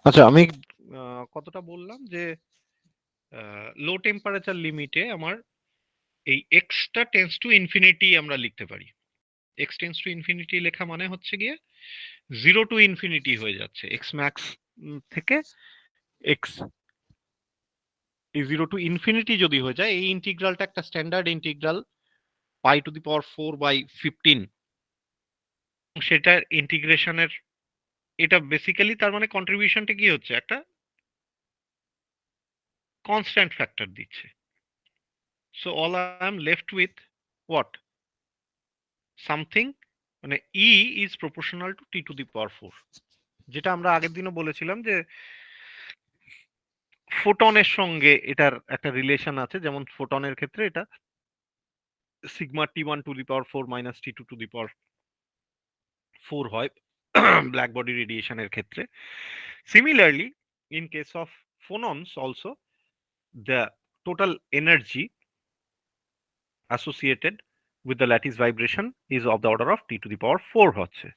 আচ্ছা, আমি কতটা বললাম যে লো টেম্পারেচার লিমিটে আমার এই এক্সটা টেন্স টু ইনফিনিটি আমরা লিখতে পারি। এক্স টেন্স টু ইনফিনিটি লেখা মানে হচ্ছে গিয়ে জিরো টু ইনফিনিটি হয়ে যাচ্ছে, এক্স ম্যাক্স থেকে এক্স এই জিরো টু ইনফিনিটি যদি হয়ে যায়, এই ইন্টিগ্রালটা একটা standard integral pi to the power 4/15, সেটার ইন্টিগ্রেশনের এটা বেসিক্যালি তার মানে কন্ট্রিবিউশনটা কি হচ্ছে, একটা কনস্ট্যান্ট ফ্যাক্টর দিচ্ছে। So all I am left with what, something, মানে E is proportional to T to the power 4, যেটা আমরা আগের দিনও বলেছিলাম যে ফোটনের সঙ্গে এটার একটা রিলেশন আছে। যেমন ফোটনের ক্ষেত্রে এটা sigma T one to the power 4 minus T two to the power 4 হয় ব্ল্যাক বডি রেডিয়েশনের ক্ষেত্রে। Similarly in case of phonons also, the total energy associated with the lattice vibration is of the order of t to the power 4 হচ্ছে।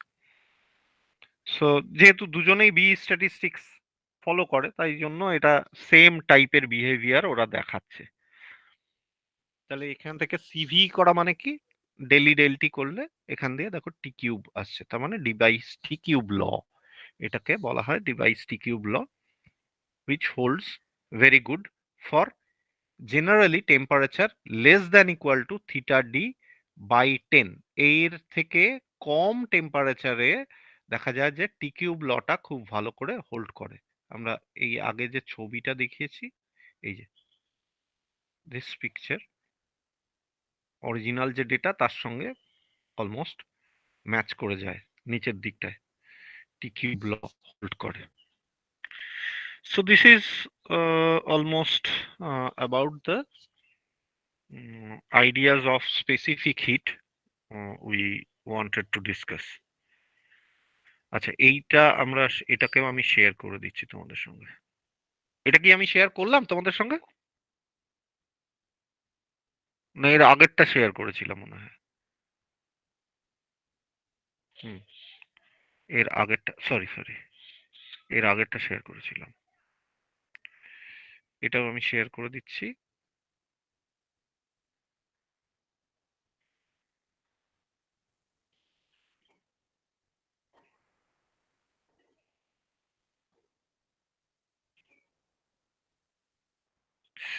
So যেহেতু দুজনেই B statistics follow করে, তাই জন্য এটা সেম টাইপের বিহেভিয়ার ওরা দেখাচ্ছে। তাহলে এখান থেকে সিভি করা মানে কি, ডেলি ডেলটি করলে এখান দিয়ে দেখো টি কিউব আসছে, তার মানে ডিভাইস টি কিউব ল, এটাকে বলা হয় Debye's T cube law, which holds very good for generally temperature less than equal to theta d by 10। এর থেকে কম টেম্পারেচারে দেখা যায় যে টি কিউব লটা খুব ভালো করে হোল্ড করে। আমরা এই আগে যে ছবিটা দেখিয়েছি, এই যে দিস পিকচার, অরিজিনাল যে ডেটা তার সঙ্গে অলমোস্ট ম্যাচ করে যায়, নিচের দিকটায় টি কিউব ল হোল্ড করে। So this is almost about the ideas of specific heat we wanted to discuss. আচ্ছা, এইটা আমরা এটাকেও আমি শেয়ার করে দিচ্ছি তোমাদের সঙ্গে। এটা কি আমি শেয়ার করলাম তোমাদের সঙ্গে, না এর আগেরটা শেয়ার করেছিলাম মনে হয়? হুম, এর আগেরটা, সরি সরি, এর আগেরটা শেয়ার করেছিলাম, এটাও আমি শেয়ার করে দিচ্ছি।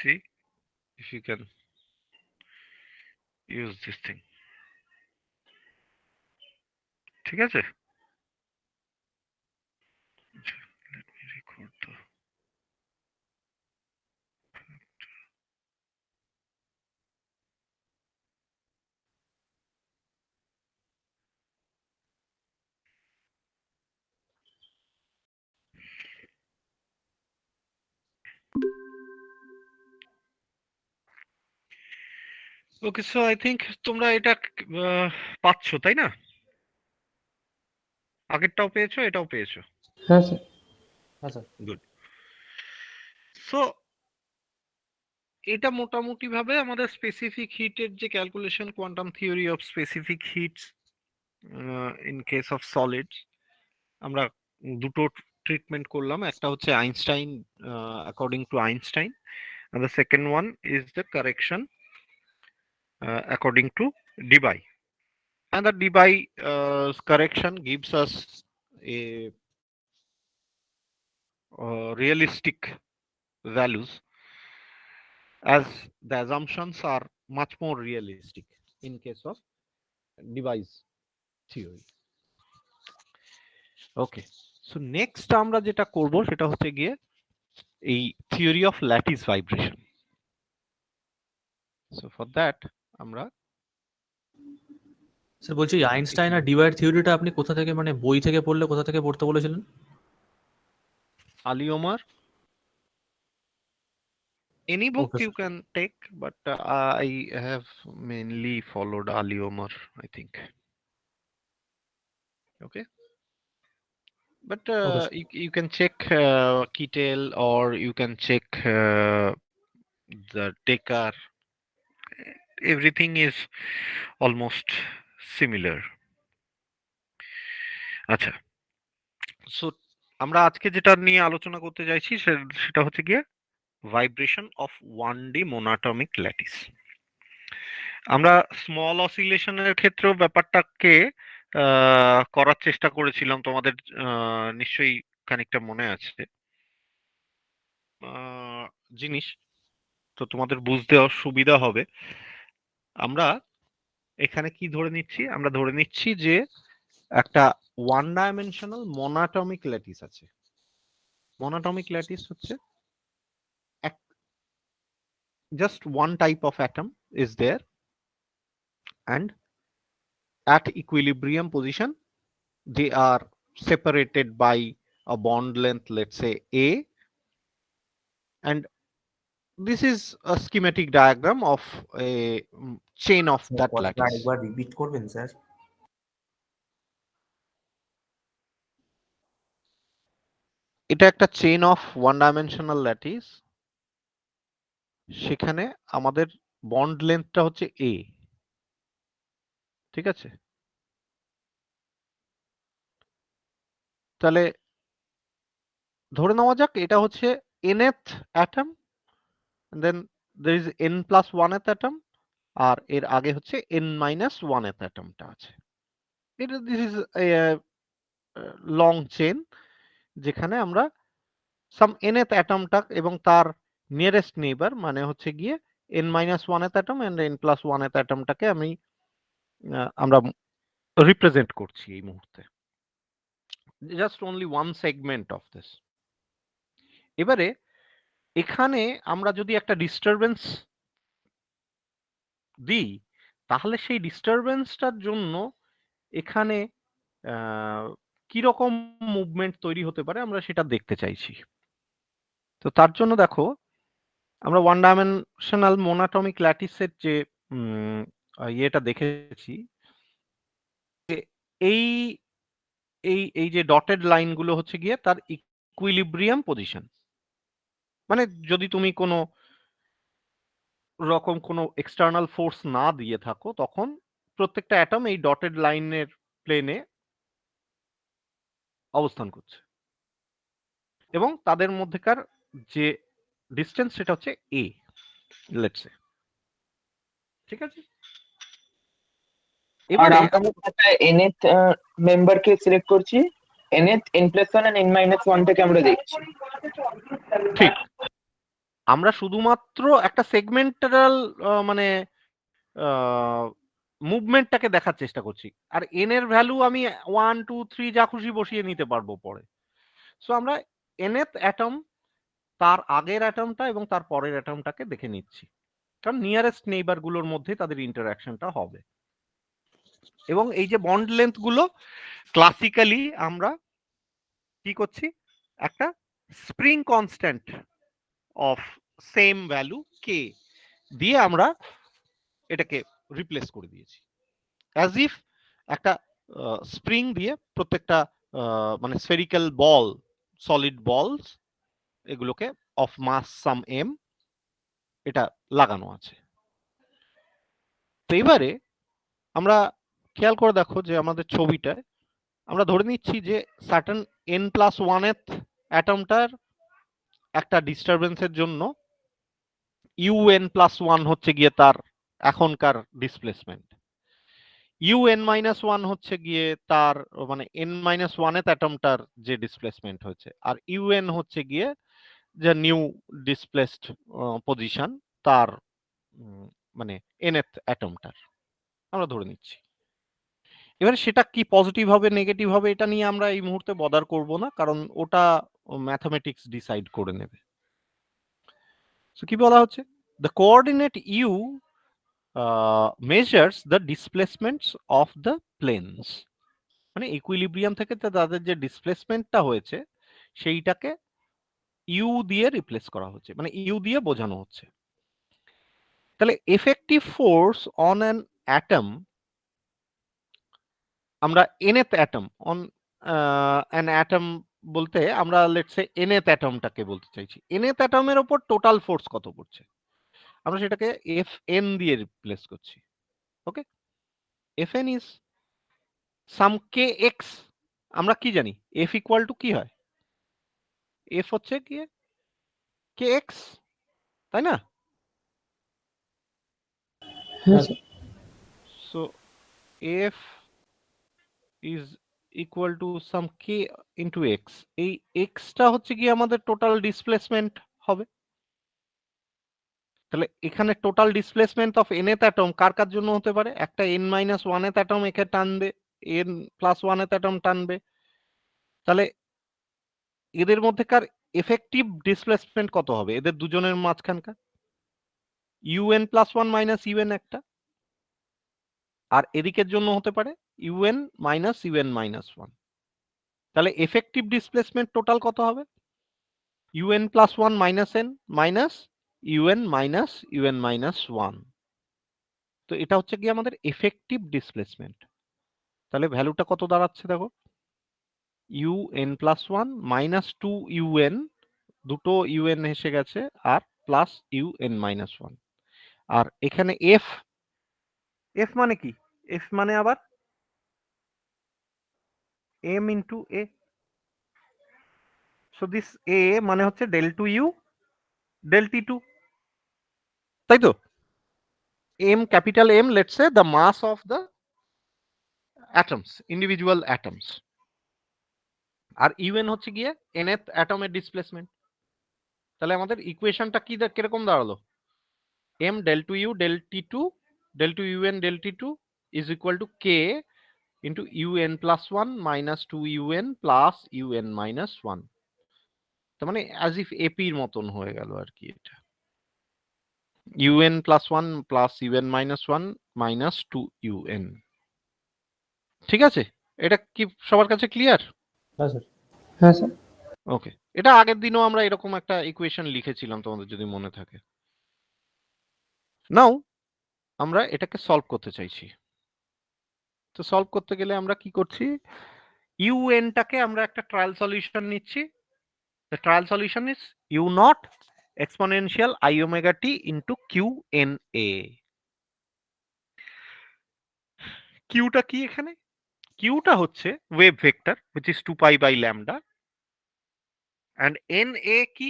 See if you can use this thing, ঠিক আছে? Let me record the okay. So I think তোমরা এটা পাচ্ছ, তাই না? আগেরটাও পেয়েছো, এটাও পেয়েছো। হ্যাঁ স্যার। হ্যাঁ স্যার। গুড। সো এটা মোটামুটি ভাবে আমাদের স্পেসিফিক হিটের যে calculation, quantum theory of specific heats in case of solids, আমরা দুটো ট্রিটমেন্ট করলাম। একটা হচ্ছে Einstein, according to Einstein, and the second one is the correction according to Debye. And the Debye correction gives us a realistic values, as the assumptions are much more realistic in case of Debye's theory. Okay, so next আমরা যেটা করব সেটা হচ্ছে গিয়ে এই theory of lattice vibration. So for that আমরা sir বলছি Einstein আর divide থিওরিটা আপনি কোথা থেকে, মানে বই থেকে পড়লে কোথা থেকে পড়তে বলেছিলেন? Ali Omar, any book okay you sir. can take, but I have mainly followed Ali Omar, I think. Okay, but okay sir. you can check Kittel, or you can check the Dekar. Everything is almost similar. Acha, so আমরা আজকে যেটা নিয়ে আলোচনা করতে চাইছি সেটা হচ্ছে গিয়ে ভাইব্রেশন অফ 1D মোনোটমিক ল্যাটিস। আমরা স্মল অসিলেশনের ক্ষেত্রেও ব্যাপারটাকে করার চেষ্টা করেছিলাম, তোমাদের নিশ্চয়ই খানিকটা মনে আছে জিনিস, তো তোমাদের বুঝতে সুবিধা হবে। আমরা এখানে কি ধরে নিচ্ছি? আমরা ধরে নিচ্ছি যে একটা ওয়ান ডাইমেনশনাল মোনোটমিক ল্যাটিস আছে। মোনোটমিক ল্যাটিস হচ্ছে just one type of atom is there, and at equilibrium position they are separated by a bond length, let's say a, and this is a schematic diagram of a chain of that কথাটা lattice. একবার repeat করবেন sir? এটা একটা chain of one dimensional lattice, সেখানে আমাদের bond লেন্থটা হচ্ছে a, ঠিক আছে? তাহলে ধরে নেওয়া যাক এটা হচ্ছে nth atom, then there is n+1th atom, আর এর আগে হচ্ছে n-1th অ্যাটমটা আছে। এটা this is a long chain, যেখানে আমরা সাম nth অ্যাটমটা এবং তার নিয়ারেস্ট নেইবার মানে হচ্ছে গিয়ে n-1th অ্যাটম এন্ড n+1th অ্যাটমটাকে আমরা রিপ্রেজেন্ট করছি এই মুহূর্তে, just only one segment of this. এবারে এখানে আমরা যদি একটা ডিস্টারবেন্স দিই, তাহলে সেই ডিস্টারবেন্সটার জন্য এখানে কিরকম মুভমেন্ট তৈরি হতে পারে আমরা সেটা দেখতে চাইছি। তো তার জন্য দেখো, আমরা ওয়ান ডাইমেনশনাল মোনোটমিক ল্যাটিসের যে ইয়েটা দেখেছি, এই এই এই যে ডটেড লাইনগুলো হচ্ছে গিয়ে তার ইকুইলিব্রিয়াম পজিশন। মানে যদি তুমি কোনো রকম কোনো এক্সটার্নাল ফোর্স না দিয়ে থাকো, তখন প্রত্যেকটা অ্যাটম এই ডটেড লাইনের প্লেনে অবস্থান করছে এবং তাদের মধ্যেকার যে ডিস্টেন্স সেটা হচ্ছে a, লেটস সে, ঠিক আছে? আর এবারে আমরা একটা nth মেম্বারকে সিলেক্ট করছি, nth n+1 and n-1 থেকে আমরা দেখছি। ঠিক, আমরা শুধুমাত্র একটা সেগমেন্টাল মানে মুভমেন্টটাকে দেখার চেষ্টা করছি, আর n এর ভ্যালু আমি 1 2 3 যা খুশি বসিয়ে নিতে পারবো পরে। সো আমরা nth অ্যাটম, তার আগের অ্যাটমটা এবং তার পরের অ্যাটমটাকে দেখে নিচ্ছি, কারণ নিয়ারেস্ট নেইবার গুলোর মধ্যে তাদের ইন্টারঅ্যাকশনটা হবে। এবং এই যে বন্ড লেন্থ গুলো ক্লাসিক্যালি আমরা কি করছি, একটা spring constant of same value কে দিয়ে আমরা এটাকে রিপ্লেস করে দিয়েছি, অ্যাজ ইফ একটা স্প্রিং দিয়ে প্রত্যেকটা মানে স্ফেরিক্যাল বল, সলিড বলস, এগুলোকে অফ মাস সাম এম এটা লাগানো আছে। তো এবারে আমরা খেয়াল করে দেখো যে আমাদের ছবিটায় আমরা ধরে নিচ্ছি যে সার্টেন n+1th অ্যাটমটার একটা ডিস্টারবেন্সের জন্য un+1 হচ্ছে গিয়ে তার এখনকার ডিসপ্লেসমেন্ট, un-1 হচ্ছে গিয়ে তার মানে n-1th অ্যাটমটার যে ডিসপ্লেসমেন্ট হয়েছে, আর un হচ্ছে গিয়ে যে নিউ ডিসপ্লেসড পজিশন তার মানে nth অ্যাটমটার আমরা ধরে নিচ্ছি। এবারে সেটা কি পজিটিভ হবে নেগেটিভ হবে এটা নিয়ে আমরা এই মুহূর্তে বদার করব না, কারণ ওটা ম্যাথমেটিক্স ডিসাইড করে নেবে। সো কি বলা হচ্ছে, the coordinate u measures the displacements of the planes, মানে ইকুইলিব্রিয়াম থেকে তাদের যে ডিসপ্লেসমেন্টটা হয়েছে সেইটাকে ইউ দিয়ে রিপ্লেস করা হচ্ছে, মানে ইউ দিয়ে বোঝানো হচ্ছে। তাহলে effective force on an atom, আমরা nth atom on an atom বলতে আমরা লেটস সে nth অ্যাটমটাকে বলতে চাইছি, nth অ্যাটমের উপর টোটাল ফোর্স কত পড়ছে, আমরা সেটাকে Fn দিয়ে রিপ্লেস করছি। ওকে, Fn ইজ সাম kx, আমরা কি জানি f ইকুয়াল টু কি হয়, এফ হচ্ছে কি কে এক্স, তাই না? হ্যাঁ sir. So F is equal to some k into x. এই এক্সটা হচ্ছে কি আমাদের টোটাল ডিসপ্লেসমেন্ট হবে। তাহলে এখানে total displacement of nth atom কার কার জন্য হতে পারে? একটা n-1th অ্যাটম একে টানবে, n+1th অ্যাটম টানবে। তাহলে এদের মধ্যেকার এফেক্টিভ ডিসপ্লেসমেন্ট কত হবে এদের দুজনের মাঝখানকার? un+1 মাইনাস un একটা, আর এদিকের জন্য হতে পারে un মাইনাস un-1। তাহলে এফেক্টিভ ডিসপ্লেসমেন্ট টোটাল কত হবে? un+1 minus n minus un minus un-1। তো এটা হচ্ছে কি আমাদের এফেক্টিভ ডিসপ্লেসমেন্ট। তাহলে ভ্যালুটা কত দাঁড়াচ্ছে দেখো, un+1 মাইনাস 2un, দুটো un এসে গেছে, আর প্লাস un-1। আর এখানে এফ, এফ মানে কি? এফ মানে আবার m into a. So this a মানে হচ্ছে del 2u del t2, তাই তো? m, capital M, let's say the mass of the atoms, individual atoms. আর un হচ্ছে গিয়ে nth অ্যাটমের ডিসপ্লেসমেন্ট। তাহলে আমাদের ইকুয়েশনটা কি কিরকম দাঁড়ালো? m del 2u del t2 del 2un del t2 is equal to k into un+1 minus 2un plus un-1। তার মানে অ্যাজ ইফ এপির মতন হয়ে গেল আর কি এটা, un+1 plus un-1 minus 2un। ঠিক আছে, এটা কি সবার কাছে ক্লিয়ার? হ্যাঁ স্যার। হ্যাঁ স্যার। ওকে, এটা আগের দিনও আমরা এরকম একটা ইকুয়েশন লিখেছিলাম তোমাদের যদি মনে থাকে। নাও আমরা এটাকে সলভ করতে চাইছি। তো সলভ করতে গেলে আমরা কি করছি, টাকে আমরা একটা ট্রায়াল সলিউশন নিচ্ছি। The trial solution is u naught exponential I omega t into QNA। কিউটা কি এখানে? কিউটা হচ্ছে wave vector which is 2 pi by lambda, and NA কি?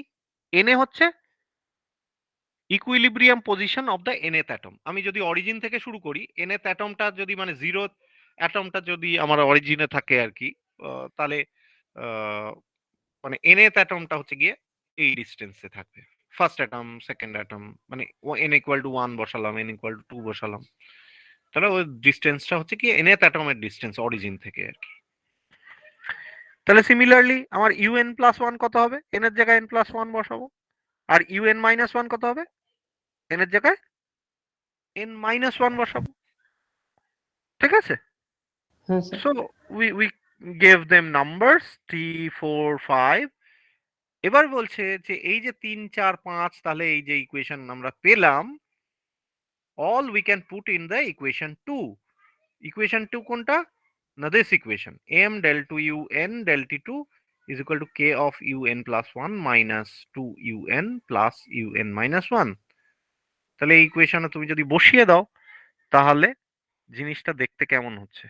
NA হচ্ছে equilibrium position of the nth atom. আমি যদি অরিজিন থেকে শুরু করি, nth অ্যাটমটা যদি মানে জিরো অ্যাটমটা যদি আমার অরিজিনে থাকে আর কি, তাহলে মানে nth অ্যাটমটা হচ্ছে গিয়ে এই ডিস্টেন্সে থাকবে। ফার্স্ট অ্যাটম, সেকেন্ড অ্যাটম, মানে n ইকুয়াল টু 1 বসালাম, n ইকুয়াল টু 2 বসালাম, তাহলে ওই ডিস্টেন্সটা হচ্ছে কি nth অ্যাটমের ডিস্টেন্স অরিজিন থেকে আর কি। তাহলে সিমিলারলি আমার un+1 কত হবে? n এর জায়গায় n+1 বসাবো। আর un-1 কত হবে? n এর জায়গায় n-1 বসাবো। ঠিক আছে? হ্যাঁ sir. So we gave them numbers 3, 4, 5। এবার বলছে যে এই যে 3, 4, 5, তাহলে এই যে ইকুয়েশন আমরা পেলাম, all we can put in the equation 2। equation 2 কোনটা? না, this equation m del 2un del t2 is equal to k of un+1 minus 2un plus un-1। তাহলে এই ইকুয়েশনে তুমি যদি বসিয়ে দাও তাহলে জিনিসটা দেখতে কেমন হচ্ছে?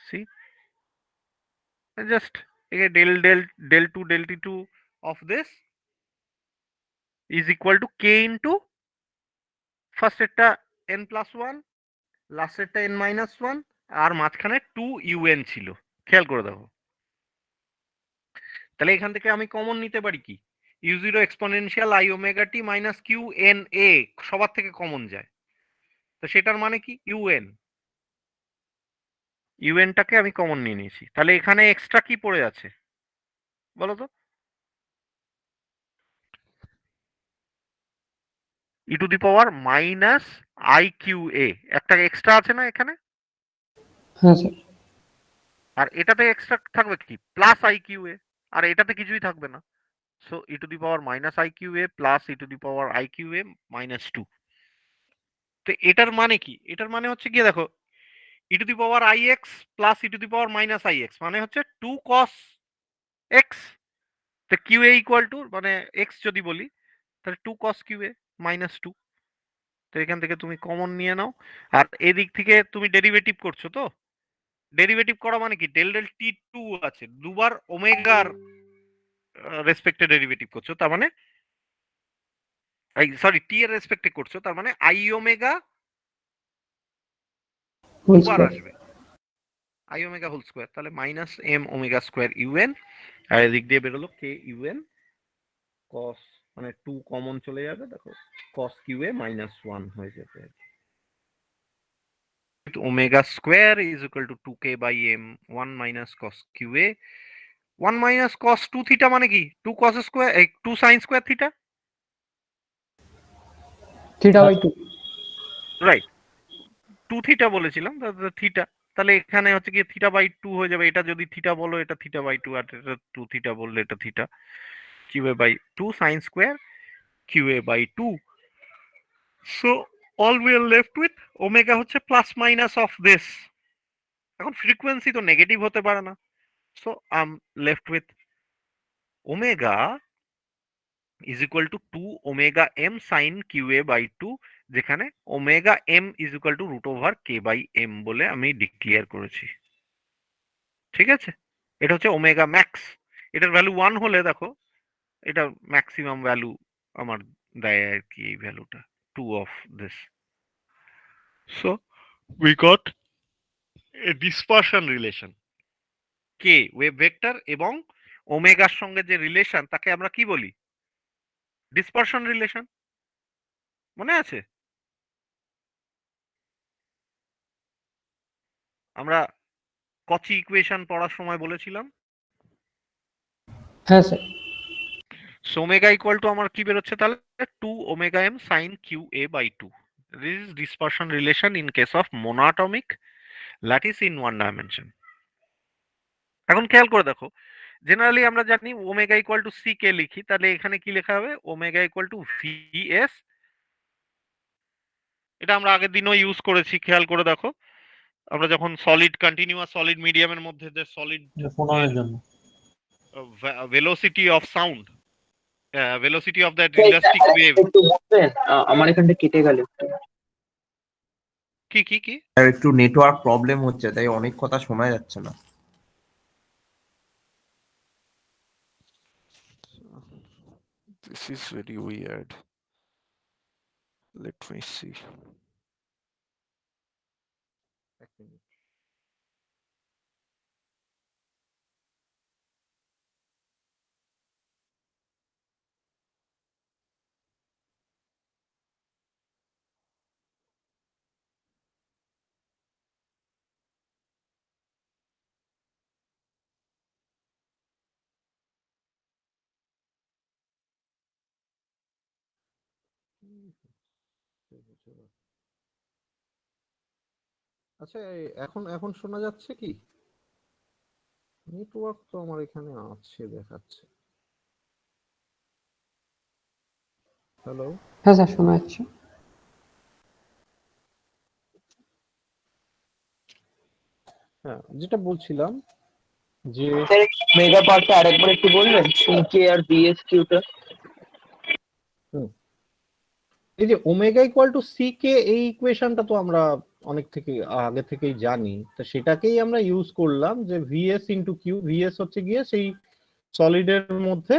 See, just del 2 del t2 of this is equal to k into first এরটা n+1, লাস্টেরটা n-1, আর মাঝখানে 2un ছিল। খেয়াল করে দেখো, তাহলে এখান থেকে আমি কমন নিতে পারি কি? u0 exponential i omega t minus QNA সবার থেকে কমন যায়। তো সেটার মানে কি? un টাকে আমি কমন নিয়ে নিয়েছি। তাহলে এখানে এক্সট্রা কি পড়ে আছে বলো তো? e⁻−iqa একটা এক্সট্রা আছে না এখানে? হ্যাঁ স্যার। আর এটাতে এক্সট্রা থাকবে কি? Plus iqa। আর এটাতে কিছুই থাকবে না। So e⁻−iqa plus e⁻iqa -2। তো এটার মানে কি? এটার মানে হচ্ছে গিয়ে দেখো, e⁻ix প্লাস e⁻−ix মানে হচ্ছে 2 cos x। তো qa ইকুয়াল টু মানে x যদি বলি তাহলে 2 cos qa -2। তো এখান থেকে তুমি কমন নিয়ে নাও, আর এদিক থেকে তুমি ডেরিভেটিভ করছো তো, ডেরিভেটিভ করা মানে কি, ডেল ডেল টি টু আছে, দুবার ওমেগার রেসপেক্টে ডেরিভেটিভ করছো, তার মানে সরি টি এর রেসপেক্টে করছো, তার মানে আই ওমেগা হোল দুবার স্কয়ার। আসবে, আই ওমেগা হোল স্কোয়ার, তাহলে minus m omega square u n, আর এদিক দিয়ে বেরোলো কে ইউএন কস, মানে টু কমন চলে যাবে, দেখো cos q a minus one হয়ে যাবে। Omega square is equal to two k by m one minus cos q a, one minus cos two theta মানে কি, two cos square, two sine square theta, theta by 2। Right, two theta বলেছিলাম, theta, তাহলে এখানে হচ্ছে কি theta by two হয়ে যাবে, এটা যদি থিটা বলো এটা থিটা বাই টু, আর এটা টু থিটা বললে এটা theta, q A by two sine square q A by two. So all we are left with omega হচ্ছে প্লাস মাইনাস অফ দিস, এখন ফ্রিকোয়েন্সি তো নেগেটিভ হতে পারে না, so I am left with omega is equal to two omega m sine q A by two, যেখানে omega m is equal to root over k by m বলে আমি declare করেছি। ঠিক আছে, এটা হচ্ছে ওমেগা ম্যাক্স, এটার ভ্যালু ওয়ান হলে দেখো এটা ম্যাক্সিমাম ভ্যালু আমার দেয় আর কি, এই ভ্যালুটা two of this. So we got a dispersion relation, k wave vector এবং ওমেগার সঙ্গে যে রিলেশন তাকে আমরা কি বলি, ডিসপারশন রিলেশন, মনে আছে? আমরা কচি ইকুয়েশন পড়ার সময় বলেছিলাম, হ্যাঁ sir. So omega equal to আমার কি বেরোচ্ছে তাহলে, two omega m sine q A by two, this is dispersion relation in case of monoatomic lattice in one dimension. এখন খেয়াল করে দেখো, জেনারেলি আমরা জানি omega equal to c k লিখি, তাহলে এখানে কি লেখা হবে, omega equal to v s, এটা আমরা আগের দিনও ইউজ করেছি, খেয়াল করে দেখো, আমরা যখন সলিড কন্টিনিউয়াস সলিড মিডিয়ামের মধ্যে যে সলিড ফোননের জন্য velocity of sound, velocity of that elastic wave, একটু বলবেন? আমার এখানটা কেটে গেল একটু। কি কি কি আর একটু নেটওয়ার্ক প্রবলেম হচ্ছে, তাই অনেক কথা শোনা যাচ্ছে না। This is very weird. Let me see. আচ্ছা, এখন এখন শোনা যাচ্ছে কি? নেটওয়ার্ক তো আমার এখানে আছে দেখাচ্ছে। হ্যালো, হ্যাঁ স্যার, শোনা যাচ্ছে। হ্যাঁ যেটা বলছিলাম যে মেগা পার্টটা আরেকবার একটু বলবেন, সিকে আর বিএস কিউটা। এই যে ওমেগা ইকুয়াল টু সি কে, এই ইকুয়েশনটা তো আমরা অনেক থেকে আগে থেকেই জানি, তো সেটাকেই আমরা ইউজ করলাম যে ভিএস ইন্টু কিউ, ভিএস হচ্ছে গিয়ে সেই সলিডের মধ্যে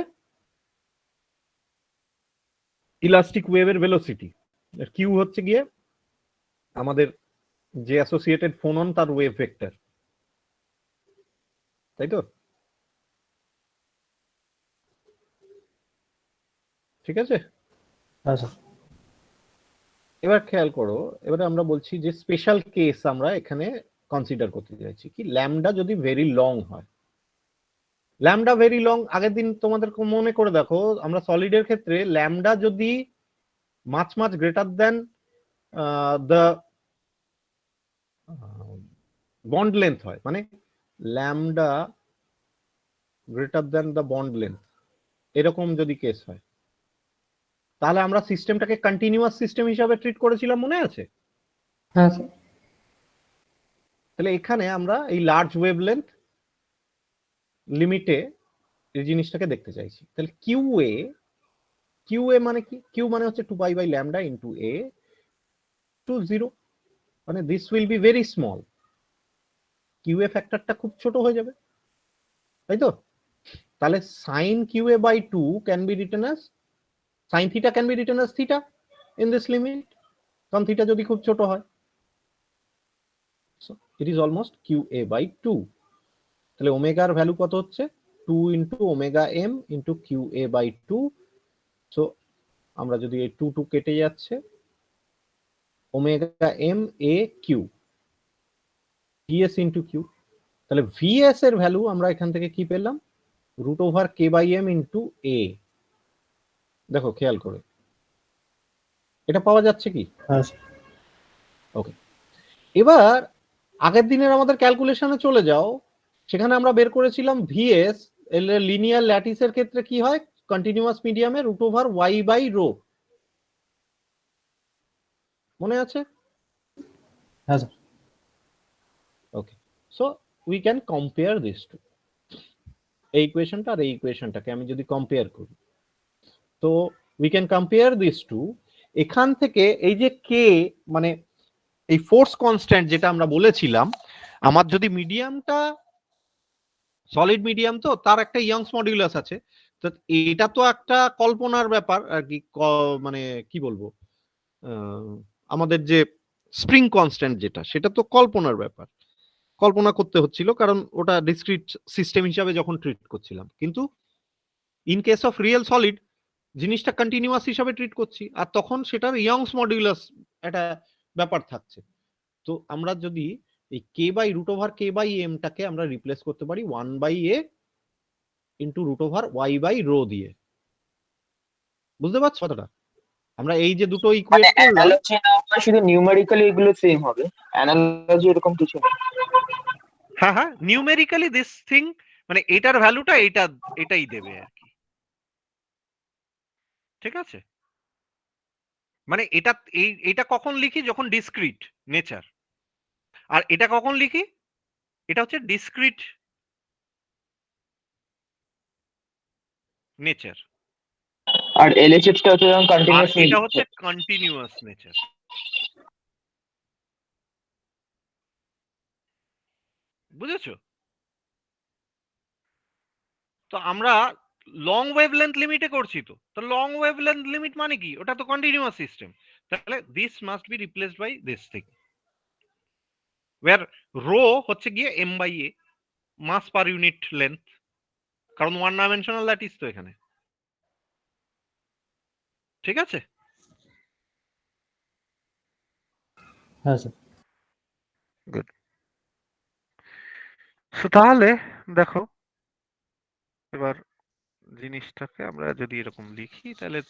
ইলাস্টিক ওয়েভের ভেলোসিটি, আর কিউ হচ্ছে গিয়ে আমাদের যে অ্যাসোসিয়েটেড ফোনন তার ওয়েভ ভেক্টর, তাই তো? ঠিক আছে, হ্যাঁ স্যার। এবার খেয়াল করো, এবারে আমরা বলছি যে স্পেশাল কেস আমরা এখানে কনসিডার করতে চাইছি কি, ল্যামডা যদি ভেরি লং হয়। ল্যামডা ভেরি লং, আগের দিন তোমাদের মনে করে দেখো, আমরা সলিডের ক্ষেত্রে ল্যামডা যদি much much greater than the bond length হয়, মানে lambda greater than the bond length, এরকম যদি কেস হয়, তাহলে আমরা সিস্টেমটাকে কন্টিনিউয়াস সিস্টেম হিসাবে ট্রিট করেছিলাম, মনে আছে? হ্যাঁ স্যার। তাহলে এখানে আমরা এই লার্জ ওয়েভলেন্থ লিমিটে এই জিনিসটাকে দেখতে চাইছি। তাহলে কিউ এ মানে কি, কিউ মানে হচ্ছে 2 pi by lambda into a to 0, মানে this will be very small. Q a ফ্যাক্টরটা খুব ছোট হয়ে যাবে, তাই তো? তাহলে sine q A by 2 can be written as sine theta can be written as theta in this limit, কারণ থিটা যদি খুব ছোট হয়। So it is almost q A by 2। তাহলে ওমেগার ভ্যালু কত হচ্ছে? 2 into omega m into Q A by 2। সো আমরা যদি এই 2 2 কেটে যাচ্ছে, omega m a q v s into q. তাহলে ভিএস এর ভ্যালু আমরা এখান থেকে কি পেলাম? Root over k by m into a. দেখো খেয়াল করে, এটা পাওয়া যাচ্ছে কি? হ্যাঁ ওকে, এবার আগের দিনের আমাদের ক্যালকুলেশনে চলে যাও। সেখানে আমরা বের করেছিলাম ভিএস লিনিয়ার ল্যাটিসের ক্ষেত্রে কি হয়, কন্টিনিউয়াস মিডিয়ামে root over Y by rho, মনে আছে? হ্যাঁ sir. Okay, so we can compare this to. এই ইকুয়েশনটা আর এই ইকুয়েশনটাকে আমি যদি কম্পেয়ার করি, তো we can compare this to. এখান থেকে এই যে কে মানে এই ফোর্স কনস্ট্যান্ট যেটা আমরা বলেছিলাম, আমার যদি মিডিয়ামটা সলিড মিডিয়াম, তো তার একটা ইয়ংস মডুলাস আছে। তো এটা তো একটা কল্পনার ব্যাপার আর কি, মানে কি বলবো, আমাদের যে স্প্রিং কনস্ট্যান্ট যেটা, সেটা তো কল্পনার ব্যাপার, কল্পনা করতে হচ্ছিল, কারণ ওটা ডিসক্রিট সিস্টেম হিসাবে যখন ট্রিট করছিলাম। কিন্তু in case of real solid জিনিসটা কন্টিনিউয়াস হিসাবে ট্রিট করছি, আর তখন সেটার ইয়ংস মডুলাস একটা ব্যাপার থাকছে। তো আমরা যদি এই k by root over k by এমটাকে আমরা রিপ্লেস করতে পারি 1 by a into root over Y by rho দিয়ে। বুঝতে পারছো কথাটা? আমরা এই যে দুটো মানে ইকুয়েট করলাম, অ্যানালজি না হয় শুধু নিউমেরিক্যালি এগুলো সেম হবে, অ্যানালজি এরকম কিছু না। হ্যাঁ হ্যাঁ, নিউমেরিক্যালি দিস থিং মানে এটার ভ্যালুটা এটাই দেবে আর কি, ঠিক আছে? মানে এটা কখন লিখি? যখন ডিসক্রিট নেচার। আর এটা কখন লিখি? এটা হচ্ছে ডিসক্রিট নেচার, আর এলএচএস টা হচ্ছে যখন আর কন্টিনিউয়াস এটা হচ্ছে কন্টিনিউয়াস নেচার। বুঝেছো? তো আমরা লং ওয়েভলেন্থ লিমিটে করছি, তো লং ওয়েভলেন্থ লিমিট মানে কি? ওটা তো কন্টিনিউয়াস সিস্টেম। তাহলে this must be replaced by this thing, where rho হচ্ছে গিয়ে m by a, mass per unit length, কারণ ওয়ান ডাইমেনশনাল ল্যাটিস তো এখানে, ঠিক আছে? হ্যাঁ স্যার। গুড। সো তাহলে দেখো, এবার জিনিসটাকে আমরা যদি এরকম লিখি, তাহলে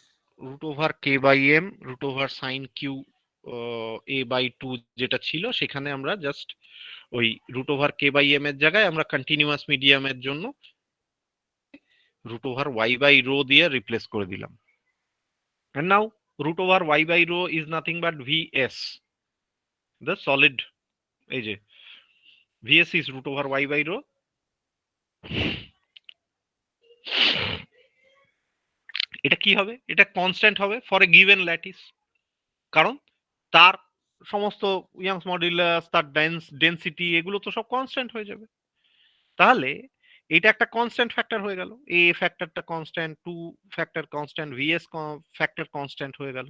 root over k by m root over sine q A by 2 যেটা ছিল, সেখানে আমরা জাস্ট ওই root over k by m এর জায়গায় আমরা কন্টিনিউয়াস মিডিয়ামের জন্য root over Y by rho দিয়ে রিপ্লেস করে দিলাম। And now root over y by rho is nothing but vs, the solid, এই যে vs is root over y by rho। এটা কি হবে? এটা কনস্ট্যান্ট হবে ফর এ গিভেন ল্যাটিস, কারণ তার সমস্ত ইয়াংস মডুলাস, তার ডেনসিটি, এগুলো তো সব কনস্ট্যান্ট হয়ে যাবে। তাহলে এটা একটা কনস্ট্যান্ট ফ্যাক্টর হয়ে গেল, এ ফ্যাক্টরটা constant, 2 factor constant, v s factor constant হয়ে গেল।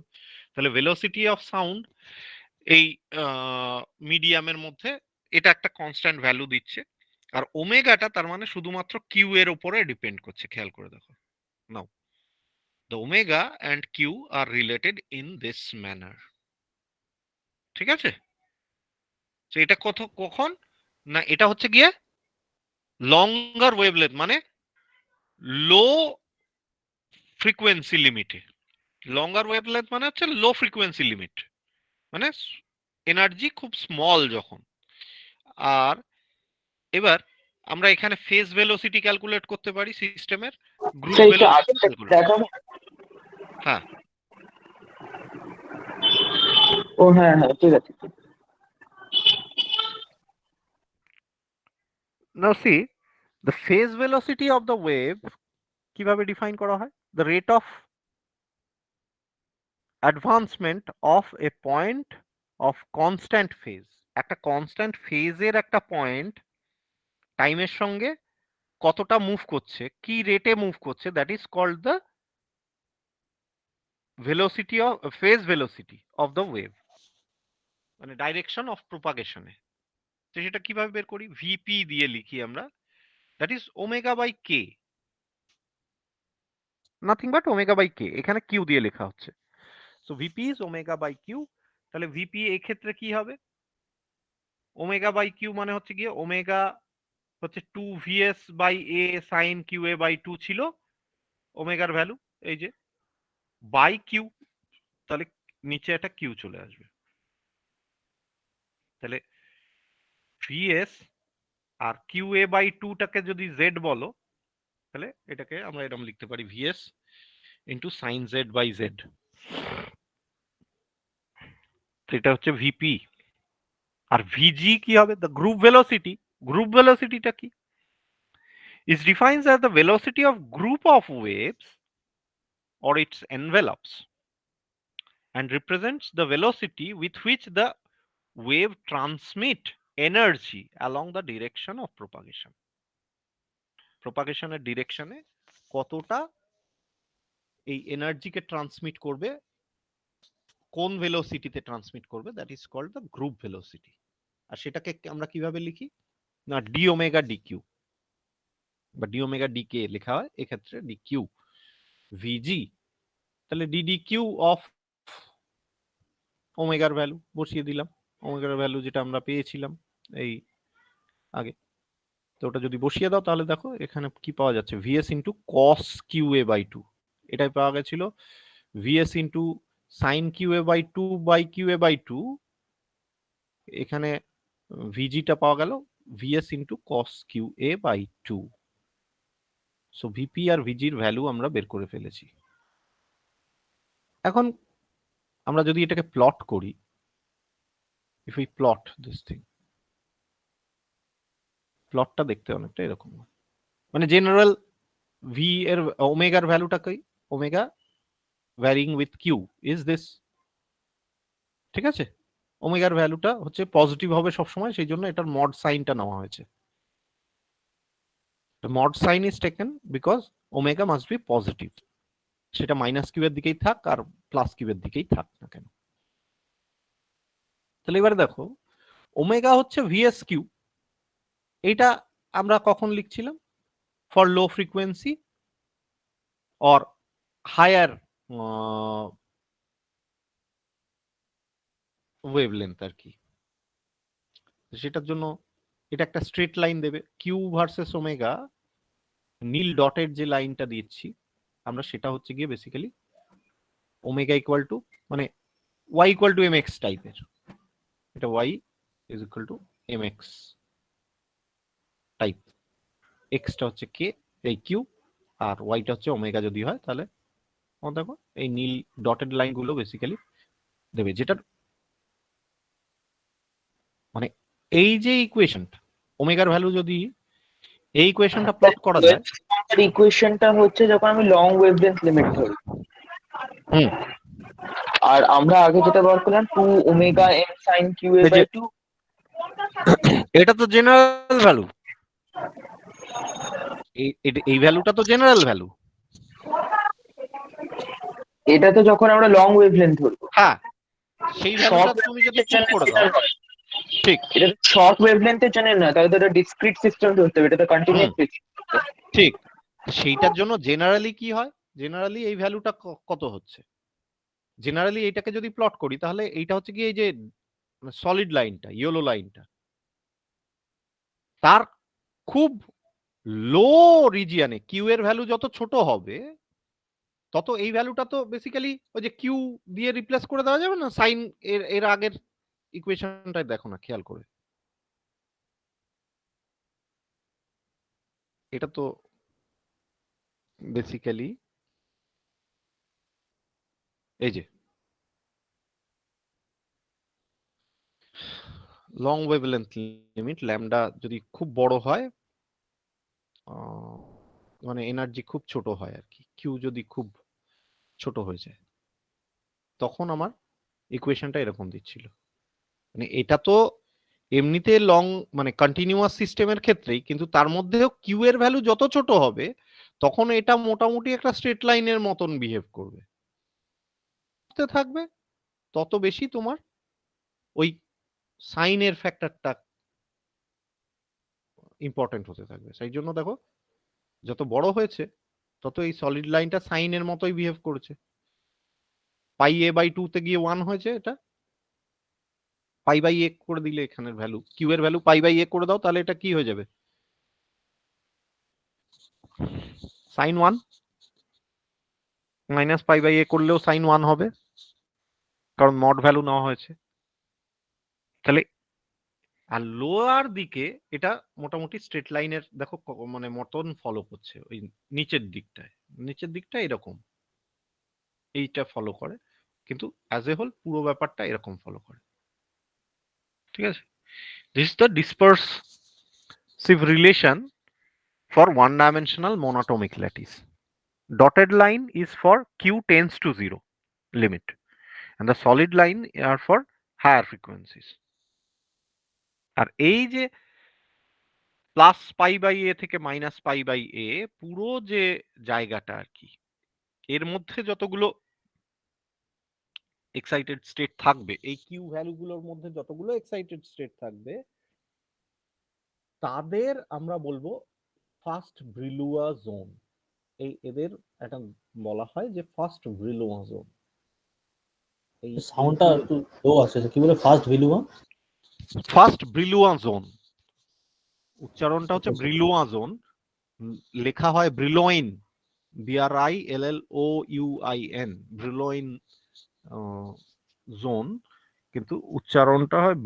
তাহলে ভেলোসিটি অফ সাউন্ড এই মিডিয়ামের মধ্যে এটা একটা কনস্ট্যান্ট ভ্যালু দিচ্ছে, আর ওমেগাটা তার মানে শুধুমাত্র কিউ এর উপরে ডিপেন্ড করছে। খেয়াল করে দেখো, now the omega and q are related in this manner, ঠিক আছে? তো এটা কখন না, এটা হচ্ছে গিয়ে লঙ্গার ওয়েভলেন্থ, মানে লো ফ্রিকোয়েন্সি লিমিটে। লঙ্গার ওয়েভলেন্থ মানে হচ্ছে লো ফ্রিকোয়েন্সি লিমিট, মানে এনার্জি খুব স্মল যখন। আর এবার আমরা এখানে ফেজ ভেলোসিটি ক্যালকুলেট করতে পারি সিস্টেমের, গ্রুপ সেই তো ভেলোসিটি আগে ক্যালকুলেট। দেখো। হ্যাঁ, ও হ্যাঁ হ্যাঁ ঠিক আছে। Now see the phase velocity of the wave কিভাবে ডিফাইন করা হয়? The rate of advancement of a point of constant phase. একটা কনস্ট্যান্ট ফেজের একটা পয়েন্ট টাইমের সঙ্গে কতটা মুভ করছে, কি রেটে মুভ করছে, that is called the velocity of phase velocity of the wave, মানে ডাইরেকশন অফ প্রোপাগেশনে। তো সেটা কিভাবে বের করি? ভিপি দিয়ে লিখি আমরা, that is omega by k, nothing but omega by k, এখানে কিউ দিয়ে লেখা হচ্ছে। So v p is omega by q. তাহলে ভিপি এই ক্ষেত্রে কি হবে? ওমেগা বাই কিউ মানে হচ্ছে গিয়ে ওমেগা হচ্ছে 2vs by a sine q A by 2 ছিল ওমেগার ভ্যালু, এই যে বাই কিউ, তাহলে নিচে একটা কিউ চলে আসবে। তাহলে ভিএস আর কিউ এ বাই 2টাকে যদি জেড বলো, তাহলে এটাকে আমরা এরকম লিখতে পারি VS into sine Z by Z. এটা হচ্ছে ভিপি। আর ভিজি কি হবে? The group velocity. গ্রুপ ভেলোসিটিটা কি? is defined as the velocity of group of waves or its envelopes and represents the velocity with which the wave transmit energy along the direction of propagation. প্রপাগেশনের ডিরেকশনে কতটা এই এনার্জিকে transmit করবে, কোন ভেলোসিটিতে transmit করবে, that is called the group velocity. আর সেটাকে আমরা কিভাবে লিখি? না ডি ওমেগা ডি কিউ বা ডি ওমেগা ডি কে লেখা হয়, এক্ষেত্রে ডি কিউ ভিজি। তাহলে ডিডি কিউ অফ ওমেগার ভ্যালু বসিয়ে দিলাম, ওমেগার ভ্যালু যেটা আমরা পেয়েছিলাম এই আগে। তো ওটা যদি বসিয়ে দাও তাহলে দেখো এখানে কি পাওয়া যাচ্ছে, v s into cos q A by 2, এটাই পাওয়া গেছিল v s into sine q A by 2 by q A by 2, এখানে ভিজিটা পাওয়া গেল v s into cos q A by 2। So v p আর ভিজির ভ্যালু আমরা বের করে ফেলেছি। এখন আমরা যদি এটাকে প্লট করি, if we plot this thing, প্লটটা দেখতে অনেকটা এরকম, মানে জেনারেল ভি এর ওমেগার ভ্যালুটা কি? Omega varying with q is this, ঠিক আছে? ওমেগার ভ্যালুটা হচ্ছে পজিটিভ হবে সবসময়, সেই জন্য এটার মড সাইনটা নেওয়া হয়েছে। Mod sine is taken because omega must be positive, সেটা মাইনাস কিউ এর দিকেই থাক আর প্লাস কিউ এর দিকেই থাক না কেন। তাহলে এবারে দেখো ওমেগা হচ্ছে ভিএস কিউ, এইটা আমরা কখন লিখছিলাম? For low frequency or higher wavelength আর কি। সেটার জন্য এটা একটা স্ট্রেট লাইন দেবে, কিউ ভার্সেস ওমেগা, নীল ডটের যে লাইনটা দিচ্ছি আমরা সেটা হচ্ছে গিয়ে বেসিক্যালি ওমেগা ইকুয়াল টু মানে y equal to m x টাইপের, এটা y is equal to m x type, এক্সটা হচ্ছে কে এই কিউ আর ওয়াইটা হচ্ছে ওমেগা যদি হয়, তাহলে দেখো এই নীল ডটেড লাইনগুলো বেসিক্যালি দেবে, যেটার মানে এই যে ইকুয়েশনটা ওমেগার ভ্যালু যদি এই ইকুয়েশনটা প্লট করা যায়, ইকুয়েশনটা হচ্ছে যখন আমি লং ওয়েভলেন্থ লিমিট ধরি, আর আমরা আগে যেটা বার করলাম 2 omega m sine q A by 2, এটা তো জেনারেল ভ্যালু, এই ভ্যালুটা তো জেনারেল ভ্যালু। এটা তো যখন আমরা লং ওয়েভলেন্থ ধরবো, হ্যাঁ সেই ভ্যালুটা তুমি যদি চেক করে দাও, ঠিক এটা শর্ট ওয়েভলেন্থের জন্য না, তাহলে তো এটা ডিসক্রিট সিস্টেম ধরতে হবে, এটা তো কন্টিনিউয়াস সিস্টেম। ঠিক, সেইটার জন্য জেনারেলি কি হয়, জেনারেলি এই ভ্যালুটা কত হচ্ছে, জেনারেলি এইটাকে যদি প্লট করি তাহলে এইটা হচ্ছে কি এই যে সলিড লাইনটা, ইয়েলো লাইনটা, তার খুব লো রিজিয়ানে কিউ এর ভ্যালু যত ছোট হবে তত এই ভ্যালুটা তো বেসিক্যালি ওই যে কিউ দিয়ে রিপ্লেস করে দেওয়া যাবে না, সাইন এর আগের ইকুয়েশনটাই দেখো না খেয়াল করে, এটা তো বেসিক্যালি এই যে লং ওয়েভলেন্থ লিমিট ল্যামডা যদি খুব বড় হয়, মানে এনার্জি খুব ছোট হয় আর কি, কিউ যদি খুব ছোট হয়ে যায়, তখন আমার ইকুয়েশনটা এরকম দিচ্ছিল, মানে এটা তো এমনিতে লং মানে কন্টিনিউয়াস সিস্টেমের ক্ষেত্রেই, কিন্তু তার মধ্যেও কিউ এর ভ্যালু যত ছোট হবে তখন এটা মোটামুটি একটা স্ট্রেট লাইনের মতন বিহেভ করবে, থাকবে তত বেশি তোমার ওই সাইনের ফ্যাক্টরটা ইম্পর্টেন্ট হতে থাকবে। সেই জন্য দেখো যত বড় হয়েছে তত এই সলিড লাইনটা সাইনের মতোই বিহেভ করেছে। পাই এ বাই 2 তে গিয়ে 1 হয়েছে, এটা পাই বাই এ করে দিলে এখানের ভ্যালু, কিউ এর ভ্যালু পাই বাই এ করে দাও, তাহলে এটা কি হয়ে যাবে, সাইন 1 মাইনাস পাই বাই এ করলেও সাইন 1 হবে, কারণ মড ভ্যালু নেওয়া হয়েছে। তাহলে আর লোয়ার দিকে এটা মোটামুটি স্ট্রেট লাইনের দেখো মানে মতন ফলো করছে, ওই নিচের দিকটায় এরকম এইটা ফলো করে, কিন্তু অ্যাজ এ হোল পুরো ব্যাপারটা এরকম ফলো করে। ঠিক আছে, this is the ডিসপারসিভ relation for one dimensional monatomic lattice. Dotted line is for q tends to 0 limit, and the solid line are for higher frequencies. আর এই যে প্লাস পাই বাই এ থেকে minus pi by এ পুরো যে জায়গাটা আর কি, এর মধ্যে যতগুলো এক্সাইটেড স্টেট থাকবে, এই কিউ ভ্যালুগুলোর মধ্যে যতগুলো এক্সাইটেড স্টেট থাকবে তাদের আমরা বলবো ফার্স্ট ব্রিলুয়া জোন। এদের একটা বলা হয় যে ফার্স্ট ব্রিলুয়া জোন। এই সাউন্ডটা একটু লো আসছে, কি বলে first value? First Brillouin zone, উচ্চারণটা হচ্ছে ব্রিলুয়া জোন, লেখা হয় ব্রিলোইন, BRILLOUIN, ব্রিলোইন জোন, কিন্তু উচ্চারণটা হয়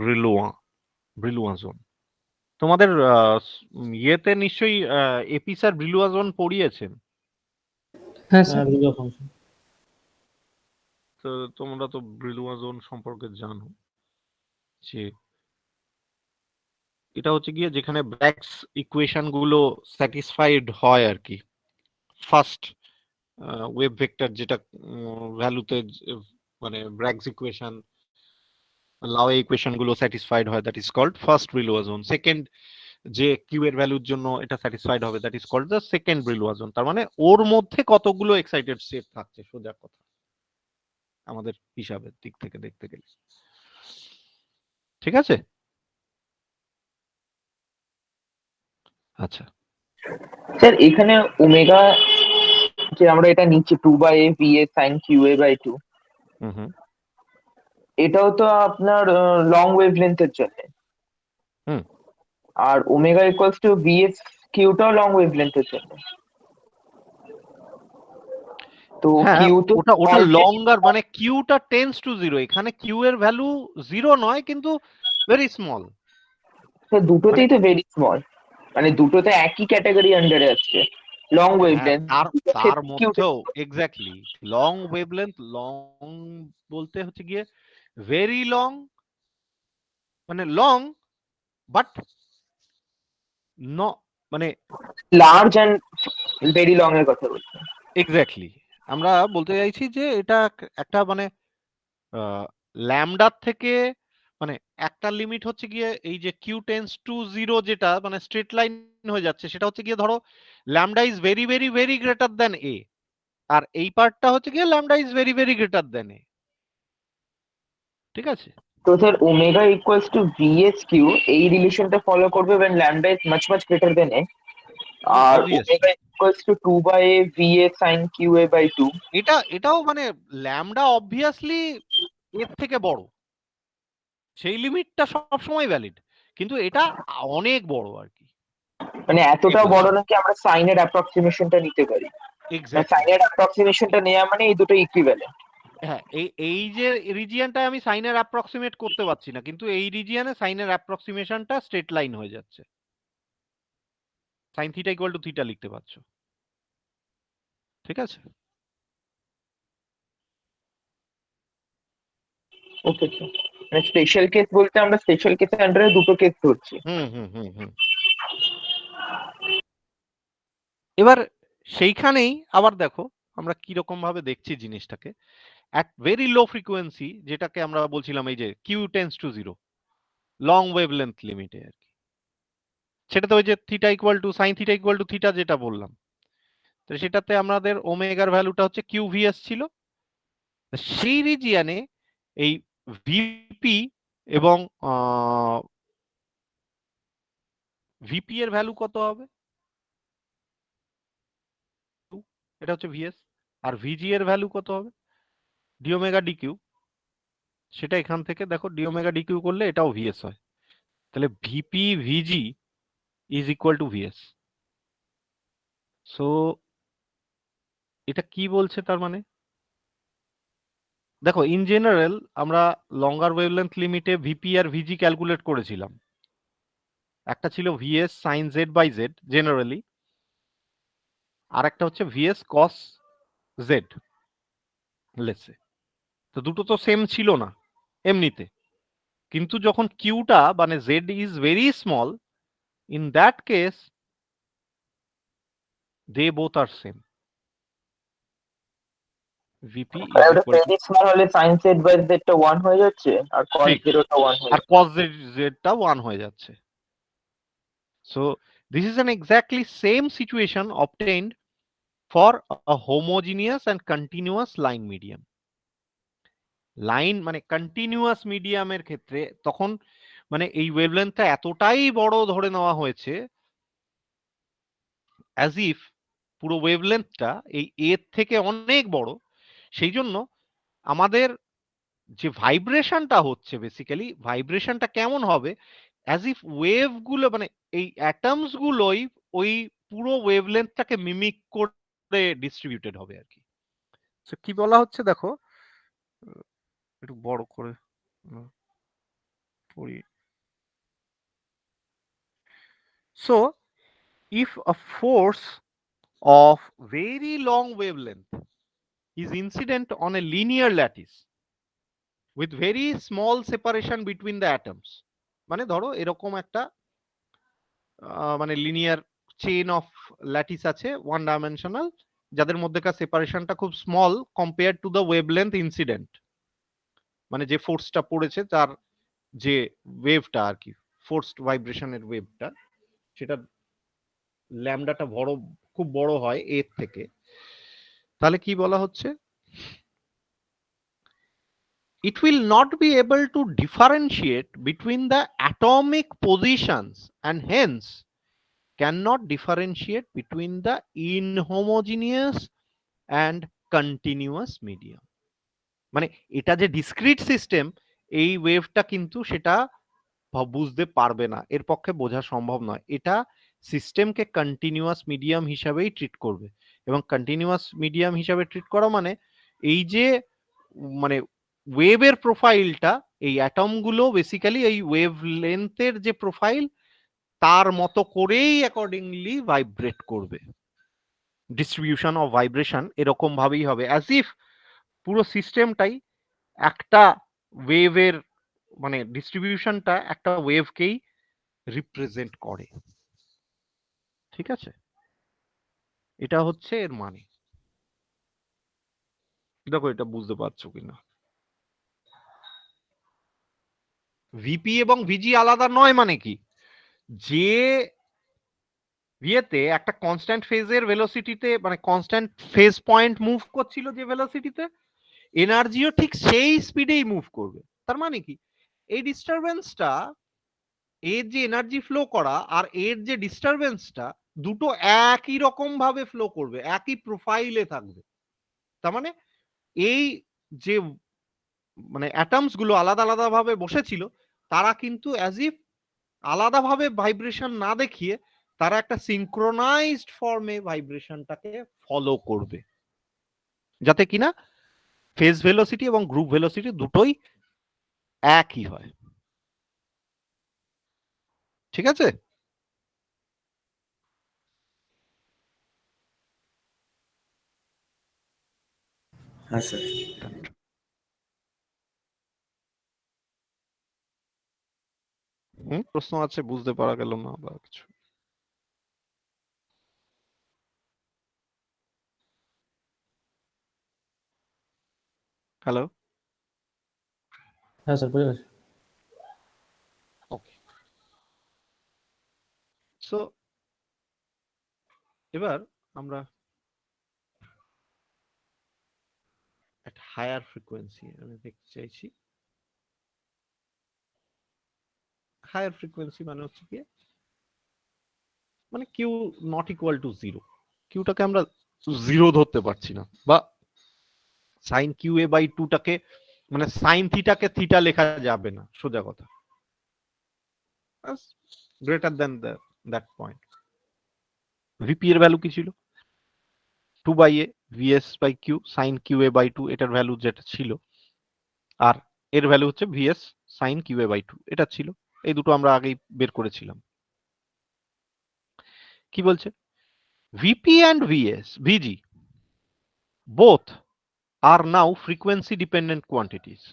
ব্রিলুয়া জোন। তোমাদের ইয়েতে নিশ্চয়ই এপি স্যার ব্রিলুয়া জোন পড়িয়েছেন, হ্যাঁ হ্যাঁ ভিডিও ফাংশন। তো তোমরা তো ব্রিলুয়া জোন সম্পর্কে জানো যে এটা হচ্ছে গিয়ে যেখানে ব্র্যাগস ইকুয়েশন গুলো স্যাটিসফাইড হয় আর কি, ফার্স্ট ওয়েভ ভেক্টর যেটা ভ্যালুতে মানে ব্র্যাগস ইকুয়েশন লাওয়ে ইকুয়েশন গুলো স্যাটিসফাইড হয়, that is called first Brillouin zone. Second যে কিউ এর ভ্যালুর জন্য এটা স্যাটিসফাইড হবে, that is called the second Brillouin zone. তার মানে ওর মধ্যে কতগুলো এক্সাইটেড স্টেট থাকছে সোজা কথা আমাদের হিসাবের দিক থেকে দেখতে গেলে। ঠিক আছে, আচ্ছা স্যার এখানে ওমেগা যে আমরা এটা নিচ্ছি 2/a va sin qa by 2, হুম এটাও তো আপনার লং ওয়েভলেন্থের জন্য। হুম। আর ওমেগা ইকুয়ালস টু vs কিউটাও লং ওয়েভলেন্থের জন্য। তো হ্যাঁ, কিউ তো ওটা লঙ্গার, মানে কিউটা টেন্স টু 0, এখানে কিউ এর ভ্যালু 0 নয় কিন্তু ভেরি স্মল। স্যার দুটোতেই তো ভেরি স্মল, মানে দুটোতে একই ক্যাটাগরি আন্ডারে আছে লং ওয়েভলেন্থ। তার মধ্যেও এক্স্যাক্টলি লং ওয়েভলেন্থ, লং বলতে হচ্ছে গিয়ে ভেরি লং, মানে লং বাট মানে লার্জ এন্ড ভেরি লং এর কথা বলছি। এক্স্যাক্টলি আমরা বলতে চাইছি যে এটা একটা মানে ল্যামডার থেকে মানে একটা লিমিট হচ্ছে গিয়ে এই যে কিউ টেন্স টু 0 যেটা মানে স্ট্রেট লাইন হয়ে যাচ্ছে, সেটা হচ্ছে গিয়ে ধরো lambda is very very very greater than a, আর এই পার্টটা হচ্ছে গিয়ে lambda is very very greater than a. ঠিক আছে, তো sir omega equals to vs q এই রিলেশনটা ফলো করবে when lambda is much much greater than a, আর omega equals to 2/a va sin qa by 2। এটাও মানে ল্যামডা অবভিয়াসলি এর থেকে বড়, সেই লিমিটটা সব সময় ভ্যালিড, কিন্তু এটা অনেক বড় আর কি, মানে এতটা বড় নাকি আমরা সাইনের অ্যাপ্রক্সিমেশনটা নিতে পারি। এক্স্যাক্টলি সাইনের অ্যাপ্রক্সিমেশনটা নেওয়া মানে এই দুটো ইকুইভ্যালেন্ট। হ্যাঁ, এই যে রিজিয়নটায় আমি সাইনের অ্যাপ্রক্সিমেট করতে পারছি না, কিন্তু এই রিজিয়নে সাইনের অ্যাপ্রক্সিমেশনটা স্ট্রেট লাইন হয়ে যাচ্ছে, sign theta equal to theta লিখতে পারছো। ঠিক আছে, ওকে স্যার, মানে স্পেশাল কেস বলতে আমরা স্পেশাল কেসের আন্ডারে দুটো কেস ধরছি। হুম। এবার সেইখানেই আবার দেখো আমরা কি রকম ভাবে দেখছি জিনিসটাকে, অ্যাট ভেরি লো ফ্রিকোয়েন্সি যেটাকে আমরা বলছিলাম এই যে q tends to 0, long wavelength লিমিটে আর কি। সেটাতে ওই যে theta equal to sine theta equal to theta যেটা বললাম, তো সেটাতে আমাদের ওমেগার ভ্যালুটা হচ্ছে কিউভিএস ছিল। সেই রিজিয়ানে এই ভিপি এবং ভিপি এর ভ্যালু কত হবে? এটা হচ্ছে ভিএস। আর ভিজি এর ভ্যালু কত হবে? D omega d q. সেটা এখান থেকে দেখো ডি ওমেগা ডি কিউ করলে এটাও ভিএস হয়। তাহলে vp vg is equal to vs. So এটা কি বলছে তার মানে? দেখো ইন জেনারেল আমরা লঙ্গার ওয়েভলেন্থ লিমিটে ভিপি আর ভিজি ক্যালকুলেট করেছিলাম। একটা ছিল v s sine Z by z generally, আর একটা হচ্ছে v s cos z let's say. তো দুটো তো সেম ছিল না এমনিতে, কিন্তু যখন কিউটা মানে z is very small, in that case they both are same. Vp is ওটা ইকুয়াল টু ভেরি স্মল হলে সাইন সেট বাই জেডটা 1 হয়ে যাচ্ছে আর কস ঠিক, জিরোটা 1 হয়ে আর যাচ্ছে। কস জেডটা 1 হয়ে যাচ্ছে। So this is an exactly same situation obtained for a homogeneous and continuous line medium. Line মানে কন্টিনিউয়াস মিডিয়ামের ক্ষেত্রে তখন মানে এই ওয়েভলেন্থটা এতটাই বড় ধরে নেওয়া হয়েছে অ্যাজ ইফ পুরো ওয়েভলেন্থটা এই এর থেকে অনেক বড়। সেই জন্য আমাদের যে ভাইব্রেশনটা হচ্ছে বেসিক্যালি ভাইব্রেশনটা কেমন হবে, অ্যাজ ইফ ওয়েভ গুলো মানে এই অ্যাটমস গুলোই ওই পুরো ওয়েভলেন্থটাকে মিমিক করে ডিস্ট্রিবিউটেড হবে আর কি। So, কি বলা হচ্ছে দেখো, একটু বড় করে পড়ি। So, if a force of very long wavelength is incident on a linear lattice with very small separation between the atoms, মানে ধরো এরকম একটা মানে লিনিয়ার চেইন অফ ল্যাটিস আছে ওয়ান ডাইমেনশনাল, যাদের মধ্যেকার সেপারেশনটা খুব small compare to the wavelength incident, মানে যে ফোর্সটা পড়েছে তার যে ওয়েভটা আর কি, ফোর্সড ভাইব্রেশনের ওয়েভটা, সেটা ল্যামডাটা বড় খুব বড় হয় এর থেকে। তাহলে কি বলা হচ্ছে, it will not be able to differentiate between the atomic positions and hence cannot differentiate between the inhomogeneous and continuous medium। মানে এটা যে ডিসক্রিট সিস্টেম, এই ওয়েভটা কিন্তু সেটা বুঝতে পারবে না, এর পক্ষে বোঝা সম্ভব নয়। এটা সিস্টেমকে কন্টিনিউয়াস মিডিয়াম হিসাবেই ট্রিট করবে, এবং কন্টিনিউয়াস মিডিয়াম হিসাবে ট্রিট করা মানে এই যে মানে ওয়েভের প্রোফাইলটা, এই অ্যাটমগুলো বেসিক্যালি এই ওয়েভ লেন্থের যে প্রোফাইল তার মতো করেই অ্যাকর্ডিংলি ভাইব্রেট করবে। ডিস্ট্রিবিউশন অফ ভাইব্রেশন এরকম ভাবেই হবে, অ্যাজ ইফ পুরো সিস্টেমটাই একটা ওয়েভের মানে ডিস্ট্রিবিউশনটা একটা ওয়েভকেই রিপ্রেজেন্ট করে। ঠিক আছে, এটা হচ্ছে এর মানে। দেখো এটা বুঝতে পারছো কিনা। ভিপি এবং ভিজি আলাদা নয় মানে কি, যে ইয়েতে একটা কনস্ট্যান্ট ফেজের ভেলোসিটিতে মানে কনস্ট্যান্ট ফেজ পয়েন্ট মুভ করছিল যে ভেলোসিটিতে, এনার্জিও ঠিক সেই স্পিডেই মুভ করবে। তার মানে কি, এই ডিস্টারবেন্সটা এর যে এনার্জি ফ্লো করা আর এর যে ডিস্টারবেন্সটা দুটো একই রকম ভাবে ফ্লো করবে, একই প্রোফাইলে থাকবে। তার মানে এই যে মানে অ্যাটমস গুলো আলাদা আলাদা ভাবে বসেছিল, তারা কিন্তু অ্যাজ ইফ আলাদাভাবে ভাইব্রেশন না দেখিয়ে তারা একটা সিনক্রোনাইজড ফর্মে ভাইব্রেশনটাকে ফলো করবে, যাতে কিনা ফেজ ভেলোসিটি এবং গ্রুপ ভেলোসিটি দুটোই একই হয়। ঠিক আছে, হ্যাঁ স্যার। প্রশ্ন আছে, বুঝতে পারা গেল না বা কিছু? হ্যালো, হ্যাঁ স্যার বুঝে গেছি। সো এবার আমরা at higher frequency আমি দেখতে চাইছি। হায়ার ফ্রিকোয়েন্সি মানে হচ্ছে কি, মানে q not equal to zero, কিউটাকে আমরা জিরো ধরতে পারছি না, বা সাইন কিউ এ বাই টুটাকে মানে সাইন থিটাকে থিটা লেখা যাবে না, সোজা কথা, greater than that point. V p এর ভ্যালু কি ছিল, 2/a vs by q sine q A by two, এটার ভ্যালু যেটা ছিল, আর এর ভ্যালু হচ্ছে vs sine q A by two, এটা ছিল। এই দুটো আমরা আগেই বের করেছিলাম। কি বলছে, VP and vg both are now frequency dependent quantities,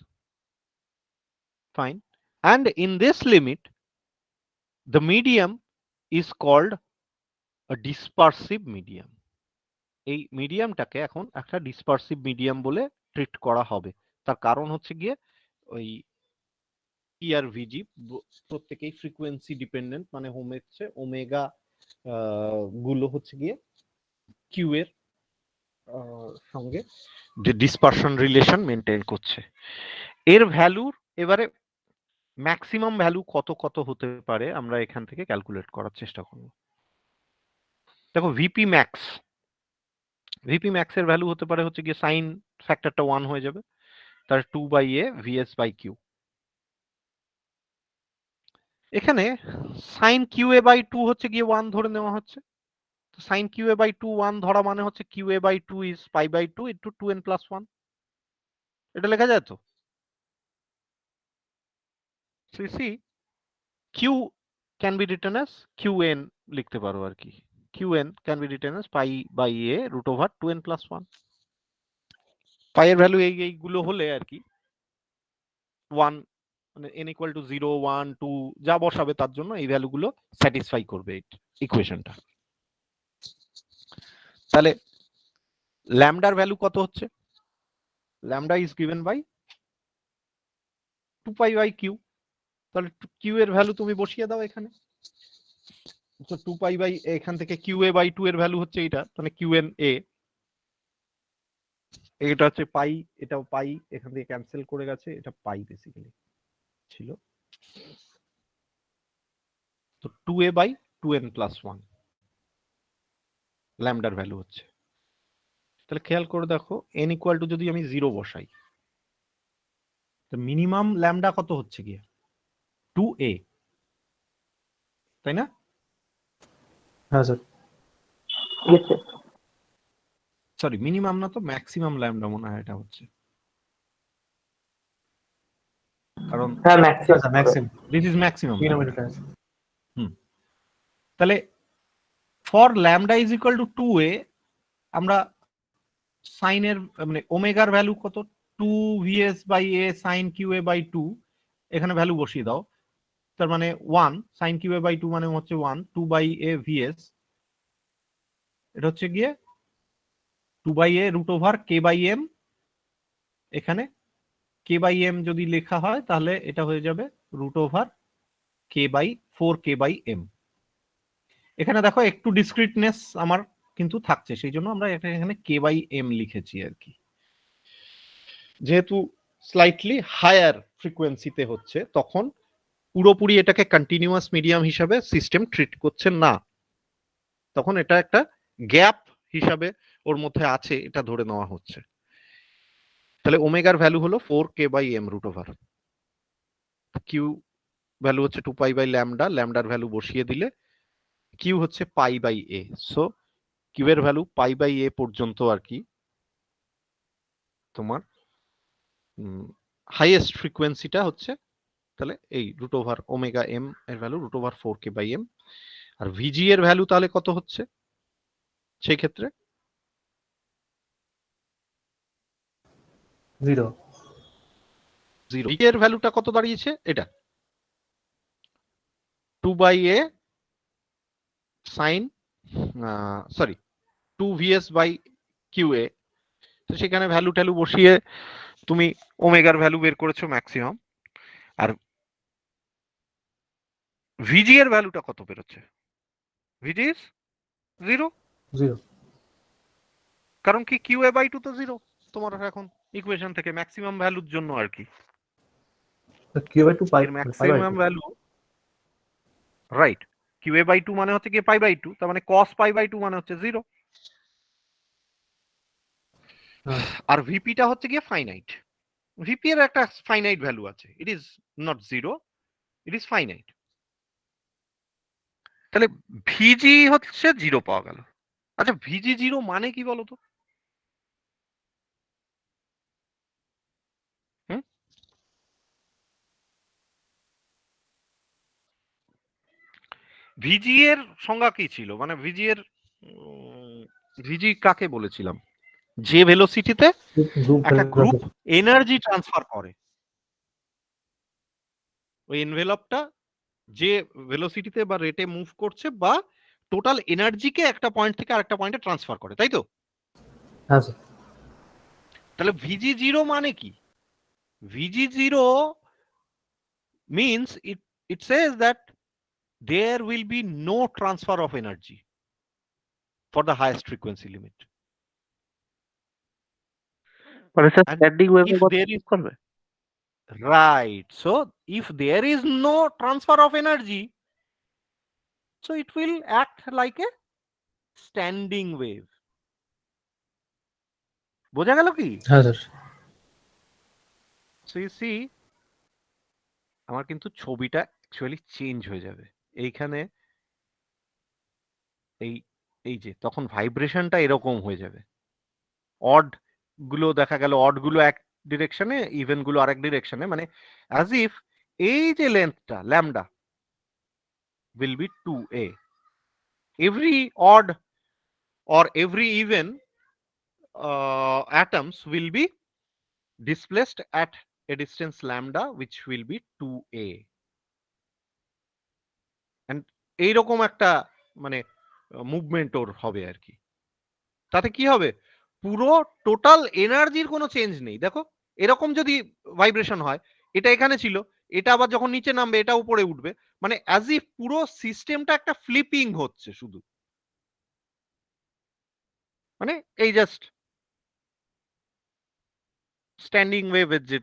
fine, and in this limit the medium is called a dispersive medium. এই মিডিয়ামটাকে এখন একটা ডিসপারসিভ মিডিয়াম বলে ট্রিট করা হবে। তার কারণ হচ্ছে গিয়ে ওই ই আর ভিজি প্রত্যেকেই ফ্রিকোয়েন্সি ডিপেন্ডেন্ট, মানে হচ্ছে ওমেগা গুলো হচ্ছে গিয়ে কিউ এর সঙ্গে ডিসপারশন রিলেশন মেনটেন করছে। এর ভ্যালুর এবারে ম্যাক্সিমাম ভ্যালু কত কত হতে পারে আমরা এখান থেকে ক্যালকুলেট করার চেষ্টা করব। দেখো ভিপি ম্যাক্স, ভিপি ম্যাক্স এর ভ্যালু হতে পারে হচ্ছে গিয়ে সাইন ফ্যাক্টরটা 1 হয়ে যাবে, তার 2/a vs বাই কিউ। এখানে sine q A by two হচ্ছে গিয়ে 1 ধরে নেওয়া হচ্ছে, তো sine q A by two 1 ধরা মানে হচ্ছে q A by two is pi by two into 2n plus 1, এটা লেখা যায় তো। See q can be written as q n লিখতে পারো আর কি, q n can be written as pi by a root over 2n plus 1। পাই এর value এইগুলো হলে আর কি 1 মানে n ইকুয়াল টু 0 1 2 যা বসাবে তার জন্য এই ভ্যালুগুলো স্যাটিসফাই করবে এই ইকুয়েশনটা। তাহলে ল্যামডার ভ্যালু কত হচ্ছে, lambda is given by 2 pi by q, তাহলে কিউ এর ভ্যালু তুমি বসিয়ে দাও এখানে, তো 2 পাই বাই এখান থেকে কিউ এ বাই 2 এর ভ্যালু হচ্ছে এটা, তাহলে কিউ এন এ, এটা হচ্ছে পাই, এটাও পাই, এখান থেকে ক্যান্সেল করে গেছে, এটা পাই বেসিক্যালি ছিল, তো 2a by 2n plus 1 ল্যামডার value হচ্ছে। তাহলে খেয়াল করে দেখো n ইকুয়াল টু যদি আমি 0 বসাই, তো মিনিমাম ল্যামডা কত হচ্ছে গিয়ে 2a, তাই না? হ্যাঁ sir. Yes, sir. Sorry minimum না তো ম্যাক্সিমাম ল্যামডা মনে হয় এটা হচ্ছে, কারণ হ্যাঁ maximum maximum this is maximum. Denominator. তাহলে for lambda is equal to 2a আমরা সাইনের মানে ওমেগার ভ্যালু কত 2 vs by a sin qa by 2, এখানে ভ্যালু বসিয়ে দাও, তার মানে 1 sin qa বাই 2 মানে হচ্ছে 1 2 বাই a vs, এটা হচ্ছে গিয়ে 2 by a root over k by m, এখানে k বাই m যদি লেখা হয় তাহলে এটা হয়ে যাবে root over k by 4k by m। এখানে দেখো একটু ডিসক্রিটনেস আমার কিন্তু থাকছে, সেই জন্য আমরা এখানে k বাই m লিখেছি আর কি, যেহেতু স্লাইটলি হায়ার ফ্রিকোয়েন্সিতে হচ্ছে তখন পুরোপুরি এটাকে কন্টিনিউয়াস মিডিয়াম হিসাবে সিস্টেম ট্রিট করছে না, তখন এটা একটা গ্যাপ হিসাবে ওর মধ্যে আছে এটা ধরে নেওয়া হচ্ছে। তাহলে ওমেগার ভ্যালু হলো 4k by m root over, Q value হচ্ছে 2 পাই বাই ল্যামডা, ল্যামডার ভ্যালু বসিয়ে দিলে কিউ হচ্ছে pi by a, so Q এর ভ্যালু পাই বাই এ পর্যন্ত আর কি তোমার হাইয়েস্ট ফ্রিকোয়েন্সিটা হচ্ছে, তাহলে এই রুট ওভার ওমেগা এম এর value root over 4k by m, আর ভিজি এর ভ্যালু তাহলে কত হচ্ছে সেই ক্ষেত্রে 0 0, ভিজি এর ভ্যালুটা কত দাঁড়িয়েছে এটা 2 by a sine sorry 2 vs by q a, তো সেখানে ভ্যালু ট্যালু বসিয়ে তুমি ওমেগার ভ্যালু বের করেছো ম্যাক্সিমাম, আর ভিজি এর ভ্যালুটা কত বেরোচ্ছে ভিজি ইজ 0, জিরো। কারণ কি কিউ এ বাই টু তো 0 তোমার এখন ইকুয়েশন থেকে ম্যাক্সিমাম ভ্যালুর জন্য আর কি। কিউ বাই টু পাই এর pi by maximum two. Value, right, Q A by two মানে হচ্ছে কি পাই বাই টু, তার মানে কস পাই বাই টু মানে হচ্ছে 0, হ্যাঁ আর ভিপিটা হচ্ছে গিয়ে ফাইনাইট। ভিপি এর একটা ফাইনাইট ভ্যালু আছে, it is not 0, it is finite. তাহলে ভিজি হচ্ছে 0 পাওয়া গেল। আচ্ছা ভিজি 0 মানে কি বলতো? হুম, ভিজি এর সংজ্ঞা কি ছিল, মানে ভিজি এর ভিজি কাকে বলেছিলাম? যে ভেলোসিটিতে গ্রুপ একটা গ্রুপ এনার্জি ট্রান্সফার করে, ওই এনভেলপটা যে ভেলোসিটিতে বা রেটে মুভ করছে বা টোটাল এনার্জিকে একটা পয়েন্ট থেকে আরেকটা পয়েন্টে ট্রান্সফার করে, তাই তো? হ্যাঁ স্যার। তাহলে ভিজি 0 মানে কি? ভিজি 0 means it says that there will be no transfer of energy for the highest frequency limit. মানে স্যার And স্ট্যান্ডিং ওয়েভের if কথা there is, করবে? right, so if there is no transfer of energy, so it will act like a standing wave. বোঝা গেল কি? হ্যাঁ sir. So you see, আমার কিন্তু ছবিটা অ্যাকচুয়ালি চেঞ্জ হয়ে যাবে এইখানে, এই এই যে তখন ভাইব্রেশনটা এরকম হয়ে যাবে, অড গুলো দেখা গেল, অড গুলো এক ডিরেকশনে, ইভেন গুলো আরেক ডিরেকশনে, মানে অ্যাজ ইফ এই যে লেন্থটা lambda will be 2a, every odd or every even atoms will be displaced at a distance lambda which will be 2a, and এইরকম একটা মানে মুভমেন্ট ওর হবে আর কি। তাতে কি হবে, পুরো টোটাল এনার্জির কোনো চেঞ্জ নেই। দেখো এরকম যদি ভাইব্রেশন হয়, এটা এখানে ছিল, এটা আবার যখন নিচে নামবে এটা উপরে উঠবে, মানে অ্যাজ ইফ পুরো সিস্টেমটা একটা ফ্লিপিং হচ্ছে শুধু, মানে এই জাস্ট স্ট্যান্ডিং ওয়েভের যে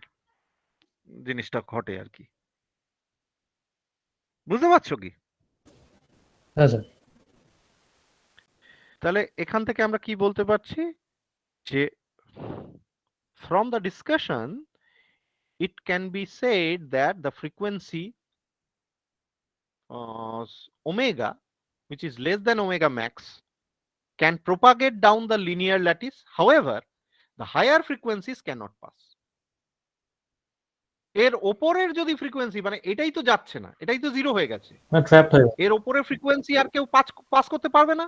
জিনিসটা ঘটে আর কি। বুঝতে পারছো কি? হ্যাঁ স্যার। তাহলে এখান থেকে আমরা কি বলতে পারছি যে from the discussion it can be said that the frequency omega, which is less than omega max, can propagate down the linear lattice. However, the higher frequencies cannot pass. এর ওপরের যদি ফ্রিকোয়েন্সি, মানে এটাই তো যাচ্ছে না, এটাই তো 0 হয়ে গেছে, মানে ট্র্যাপড হয়ে এর ওপরের ফ্রিকোয়েন্সি আর কেউ পাস করতে পারবে না,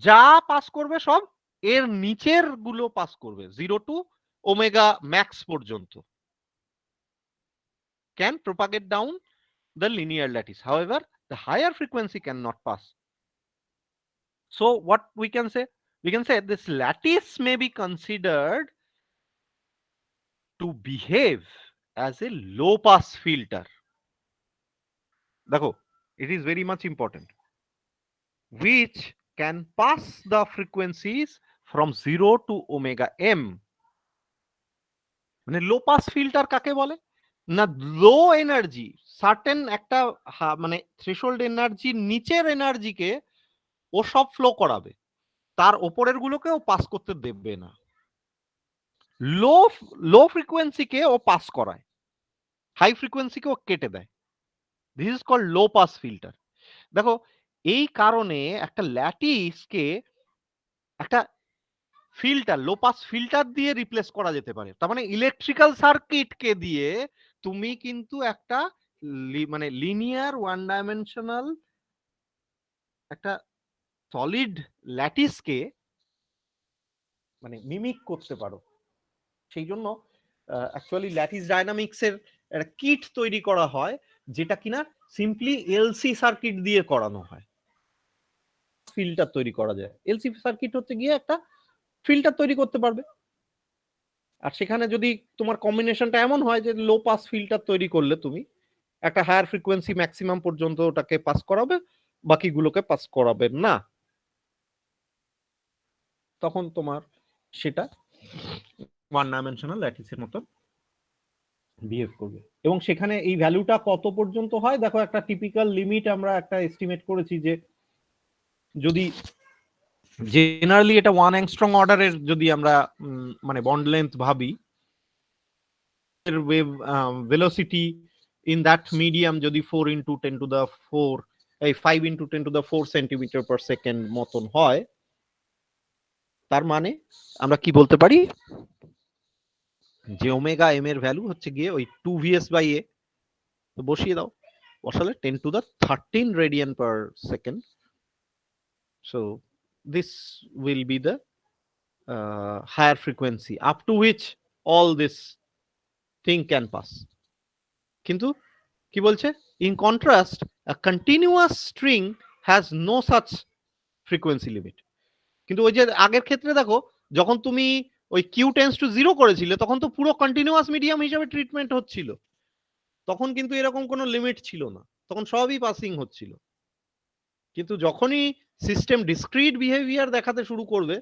যা পাস করবে সব এর নিচের গুলো পাস করবে, 0 টু ওমেগা ম্যাক্স পর্যন্ত can propagate down the linear lattice. However, the higher frequency cannot pass. So what we can say? We can say this lattice may be considered to behave as a low pass filter. Dekho, it is very much important, which can pass the frequencies from 0 to omega m. মানে লো pass filter কাকে বলে না, low energy certain একটা মানে threshold এনার্জির নিচের এনার্জিকে ও সব flow করাবে, তার ওপরের গুলোকে ও পাস করতে দেবে না, লো লো ফ্রিকোয়েন্সিকে ও পাস করায়, হাই ফ্রিকোয়েন্সিকে ও কেটে দেয়। This is called low pass filter. দেখো এই কারণে একটা ল্যাটিসকে একটা ফিল্টার, লো পাস ফিল্টার দিয়ে রিপ্লেস করা যেতে পারে। তার মানে ইলেকট্রিক্যাল সার্কিটকে দিয়ে তুমি কিন্তু একটা মানে লিনিয়ার ওয়ান ডাইমেনশনাল একটা সলিড ল্যাটিসকে মানে মিমিক করতে পারো। সেই জন্য অ্যাকচুয়ালি ল্যাটিস ডায়নামিক্সের একটা কিট তৈরি করা হয়, যেটা কিনা সিম্পলি এলসি সার্কিট দিয়ে করানো হয়, ফিল্টার তৈরি করা যায়। এলসি সার্কিট হচ্ছে গিয়ে একটা ফিল্টার তৈরি করতে পারবে, আর সেখানে যদি তোমার কম্বিনেশনটা এমন হয় যে লো পাস ফিল্টার তৈরি করলে তুমি একটা হায়ার ফ্রিকোয়েন্সি ম্যাক্সিমাম পর্যন্ত ওটাকে পাস করাবে, বাকিগুলোকে পাস করাবেন না, তখন তোমার সেটা ওয়ান ডাইমেনশনাল ল্যাটিসের মতো বিহেভ করবে। এবং সেখানে এই ভ্যালুটা কত পর্যন্ত হয় দেখো, একটা টিপিক্যাল লিমিট আমরা একটা এস্টিমেট করেছি যে যদি জেনারেলি এটা 1 অ্যাংস্ট্রম অর্ডারের যদি আমরা মানে বন্ড লেন্থ ভাবি, wave velocity in that medium যদি 4 ইন্টু 10 টু দ্য 4 এই 5 into 10 to the 4 centimetre per second মতন হয়, তার মানে আমরা কি বলতে পারি যে ওমেগা এম এর ভ্যালু হচ্ছে গিয়ে ওই 2vs বাই a, তো বসিয়ে দাও, বসালে 10 to the 13 radian per second. So this will be the higher frequency up to which all this thing can pass. কিন্তু কি বলছে, in contrast a continuous string has no such frequency limit. কিন্তু ওই যে আগের ক্ষেত্রে দেখো, যখন তুমি ওই q টেন্ডস টু 0 করেছিলে তখন তো পুরো কন্টিনিউয়াস মিডিয়াম হিসেবে ট্রিটমেন্ট হচ্ছিল, তখন কিন্তু এরকম কোনো লিমিট ছিল না, তখন সবই পাসিং হচ্ছিল। কিন্তু যখনই সিস্টেম ডিসক্রিট বিহেভিয়ার দেখাতে শুরু করবে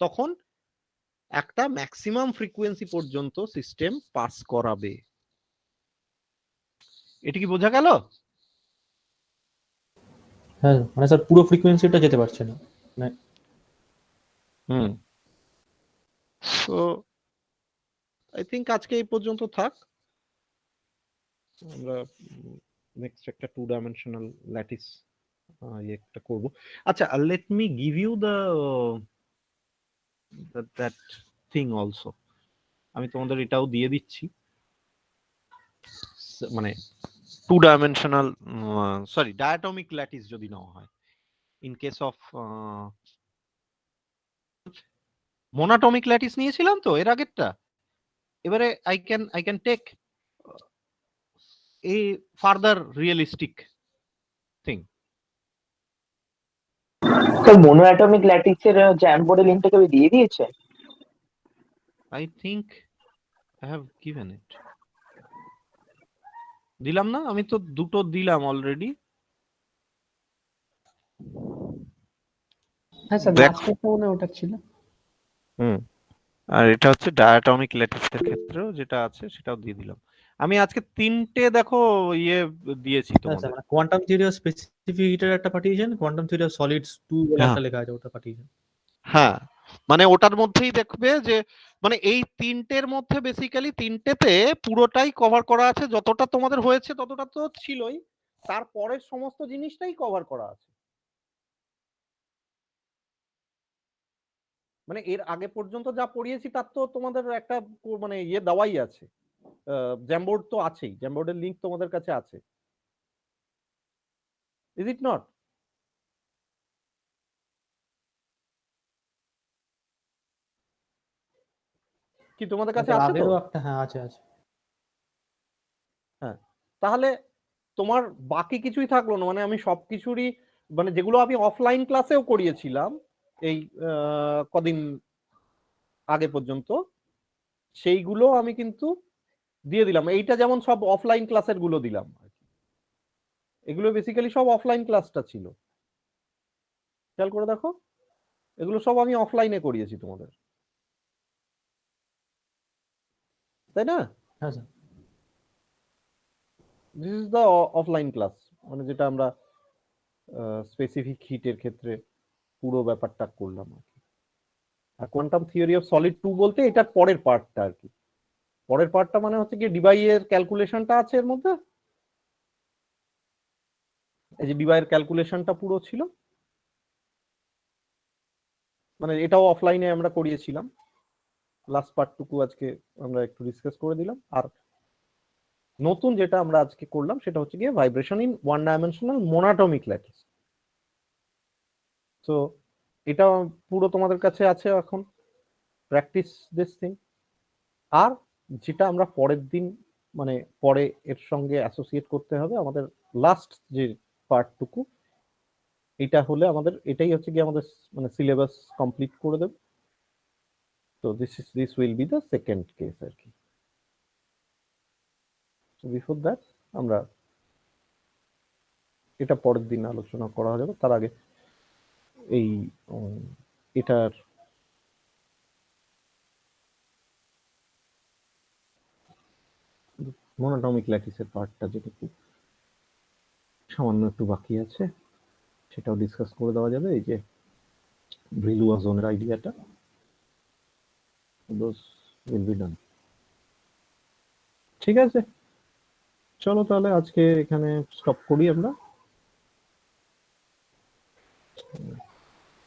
তখন একটা ম্যাক্সিমাম ফ্রিকোয়েন্সি পর্যন্ত সিস্টেম পাস করাবে। এটা কি বোঝা গেল? হ্যাঁ মানে স্যার পুরো ফ্রিকোয়েন্সিটা যেতে পারছে না। সো আই থিংক আজকে এই পর্যন্ত থাক, আমরা নেক্সট একটা 2 ডাইমেনশনাল ল্যাটিস একটা করব। আচ্ছা, let me give you the that thing also, আমি তোমাদের এটাও দিয়ে দিচ্ছি, মানে 2 ডাইমেনশনাল সরি ডায়াটমিক ল্যাটিস যদি নেওয়া হয়, in case of monatomic lattice নিয়েছিলাম তো এর আগেরটা, এবারে I can take a further realistic thing. Sir monoatomic ল্যাটিসের জ্যামবোর্ডের লিঙ্কটা কেউ দিয়ে দিয়েছে? I think I have given it. দিলাম না, আমি তো দুটো দিলাম অলরেডি। হ্যাঁ স্যার দেখ- লাস্টেরটা মনে হয় ওটা ছিল। আর এটা হচ্ছে ডায়াটমিক ল্যাটিসের ক্ষেত্রেও যেটা আছে সেটাও দিয়ে দিলাম। আমি আজকে 3টে দেখো ইয়ে দিয়েছি হ্যাঁ তোমাদের। স্যার মানে কোয়ান্টাম থিওরি অফ স্পেসিফিক হিটের একটা পাঠিয়েছেন, কোয়ান্টাম থিওরি অফ সলিডস 2 বলে একটা লেখা আছে ওটা পাঠিয়েছেন। হ্যাঁ, মানে ওটার মধ্যেই দেখবে যে মানে এই 3টের মধ্যে বেসিক্যালি 3টেতে পুরোটাই কভার করা আছে, যতটা তোমাদের হয়েছে ততটা তো ছিলই, তারপরের সমস্ত জিনিসটাই কভার করা আছে। মানে এর আগে পর্যন্ত যা পড়িয়েছি তার তো তোমাদের একটা মানে ইয়ে দেওয়াই আছে, জ্যামবোর্ড তো আছেই, জ্যামবোর্ডের লিংক তোমাদের কাছে আছে, ইজ ইট নট? কি তোমাদের কাছে আছে তো? আগেরও একটা হ্যাঁ আছে আছে। হ্যাঁ, তাহলে তোমার বাকি কিছুই থাকলো না, মানে আমি সবকিছুরই মানে যেগুলো আমি অফলাইন ক্লাসেও করিয়েছিলাম এই কদিন আগে পর্যন্ত, সেইগুলো আমি কিন্তু দিয়ে দিলাম। এইটা যেমন সব অফলাইন ক্লাসের গুলো দিলাম, এগুলো বেসিক্যালি সব অফলাইন ক্লাসটা ছিল, খেয়াল করে দেখো, এগুলো সব আমি অফলাইনে করিয়েছি তোমাদের, তাই না? হ্যাঁ sir. This is the offline class, মানে যেটা আমরা স্পেসিফিক হিটের ক্ষেত্রে পুরো ব্যাপারটা করলাম আর কি। আর কোয়ান্টাম থিওরি অফ সলিড 2 বলতে এটার পরের পার্টটা আর কি, পরের পার্টটা মানে হচ্ছে কি ডিবাই এর ক্যালকুলেশনটা আছে এর মধ্যে, এই যে ডিবাই এর ক্যালকুলেশনটা পুরো ছিল, মানে এটাও অফলাইনে আমরা করিয়েছিলাম, লাস্ট পার্টটুকু আজকে আমরা একটু ডিসকাস করে দিলাম। আর নতুন যেটা আমরা আজকে করলাম সেটা হচ্ছে গিয়ে vibration in one dimensional monatomic lattice. তো এটা পুরো তোমাদের কাছে আছে এখন, প্র্যাকটিস দিস থিং। আর যেটা আমরা পরের দিন মানে পরে এর সঙ্গে অ্যাসোসিয়েট করতে হবে আমাদের লাস্ট যে পার্টটুকু, এটা হলে আমাদের এটাই হচ্ছে গিয়ে আমাদের মানে সিলেবাস কমপ্লিট করে দেবে। তো this will be the second case আর কি। So before that আমরা এটা পরের দিন আলোচনা করা যাবে। তার আগে এই এটার মোনোটমিক ল্যাটিসের পার্টটা যেটুকু সামান্য একটু বাকি আছে সেটাও ডিসকাস করে দেওয়া যাবে। এই যে ব্রিলুয়া জোনের আইডিয়াটা, দোজ উইল বি ডান। ঠিক আছে, চলো তাহলে আজকে এখানে স্টপ করি আমরা।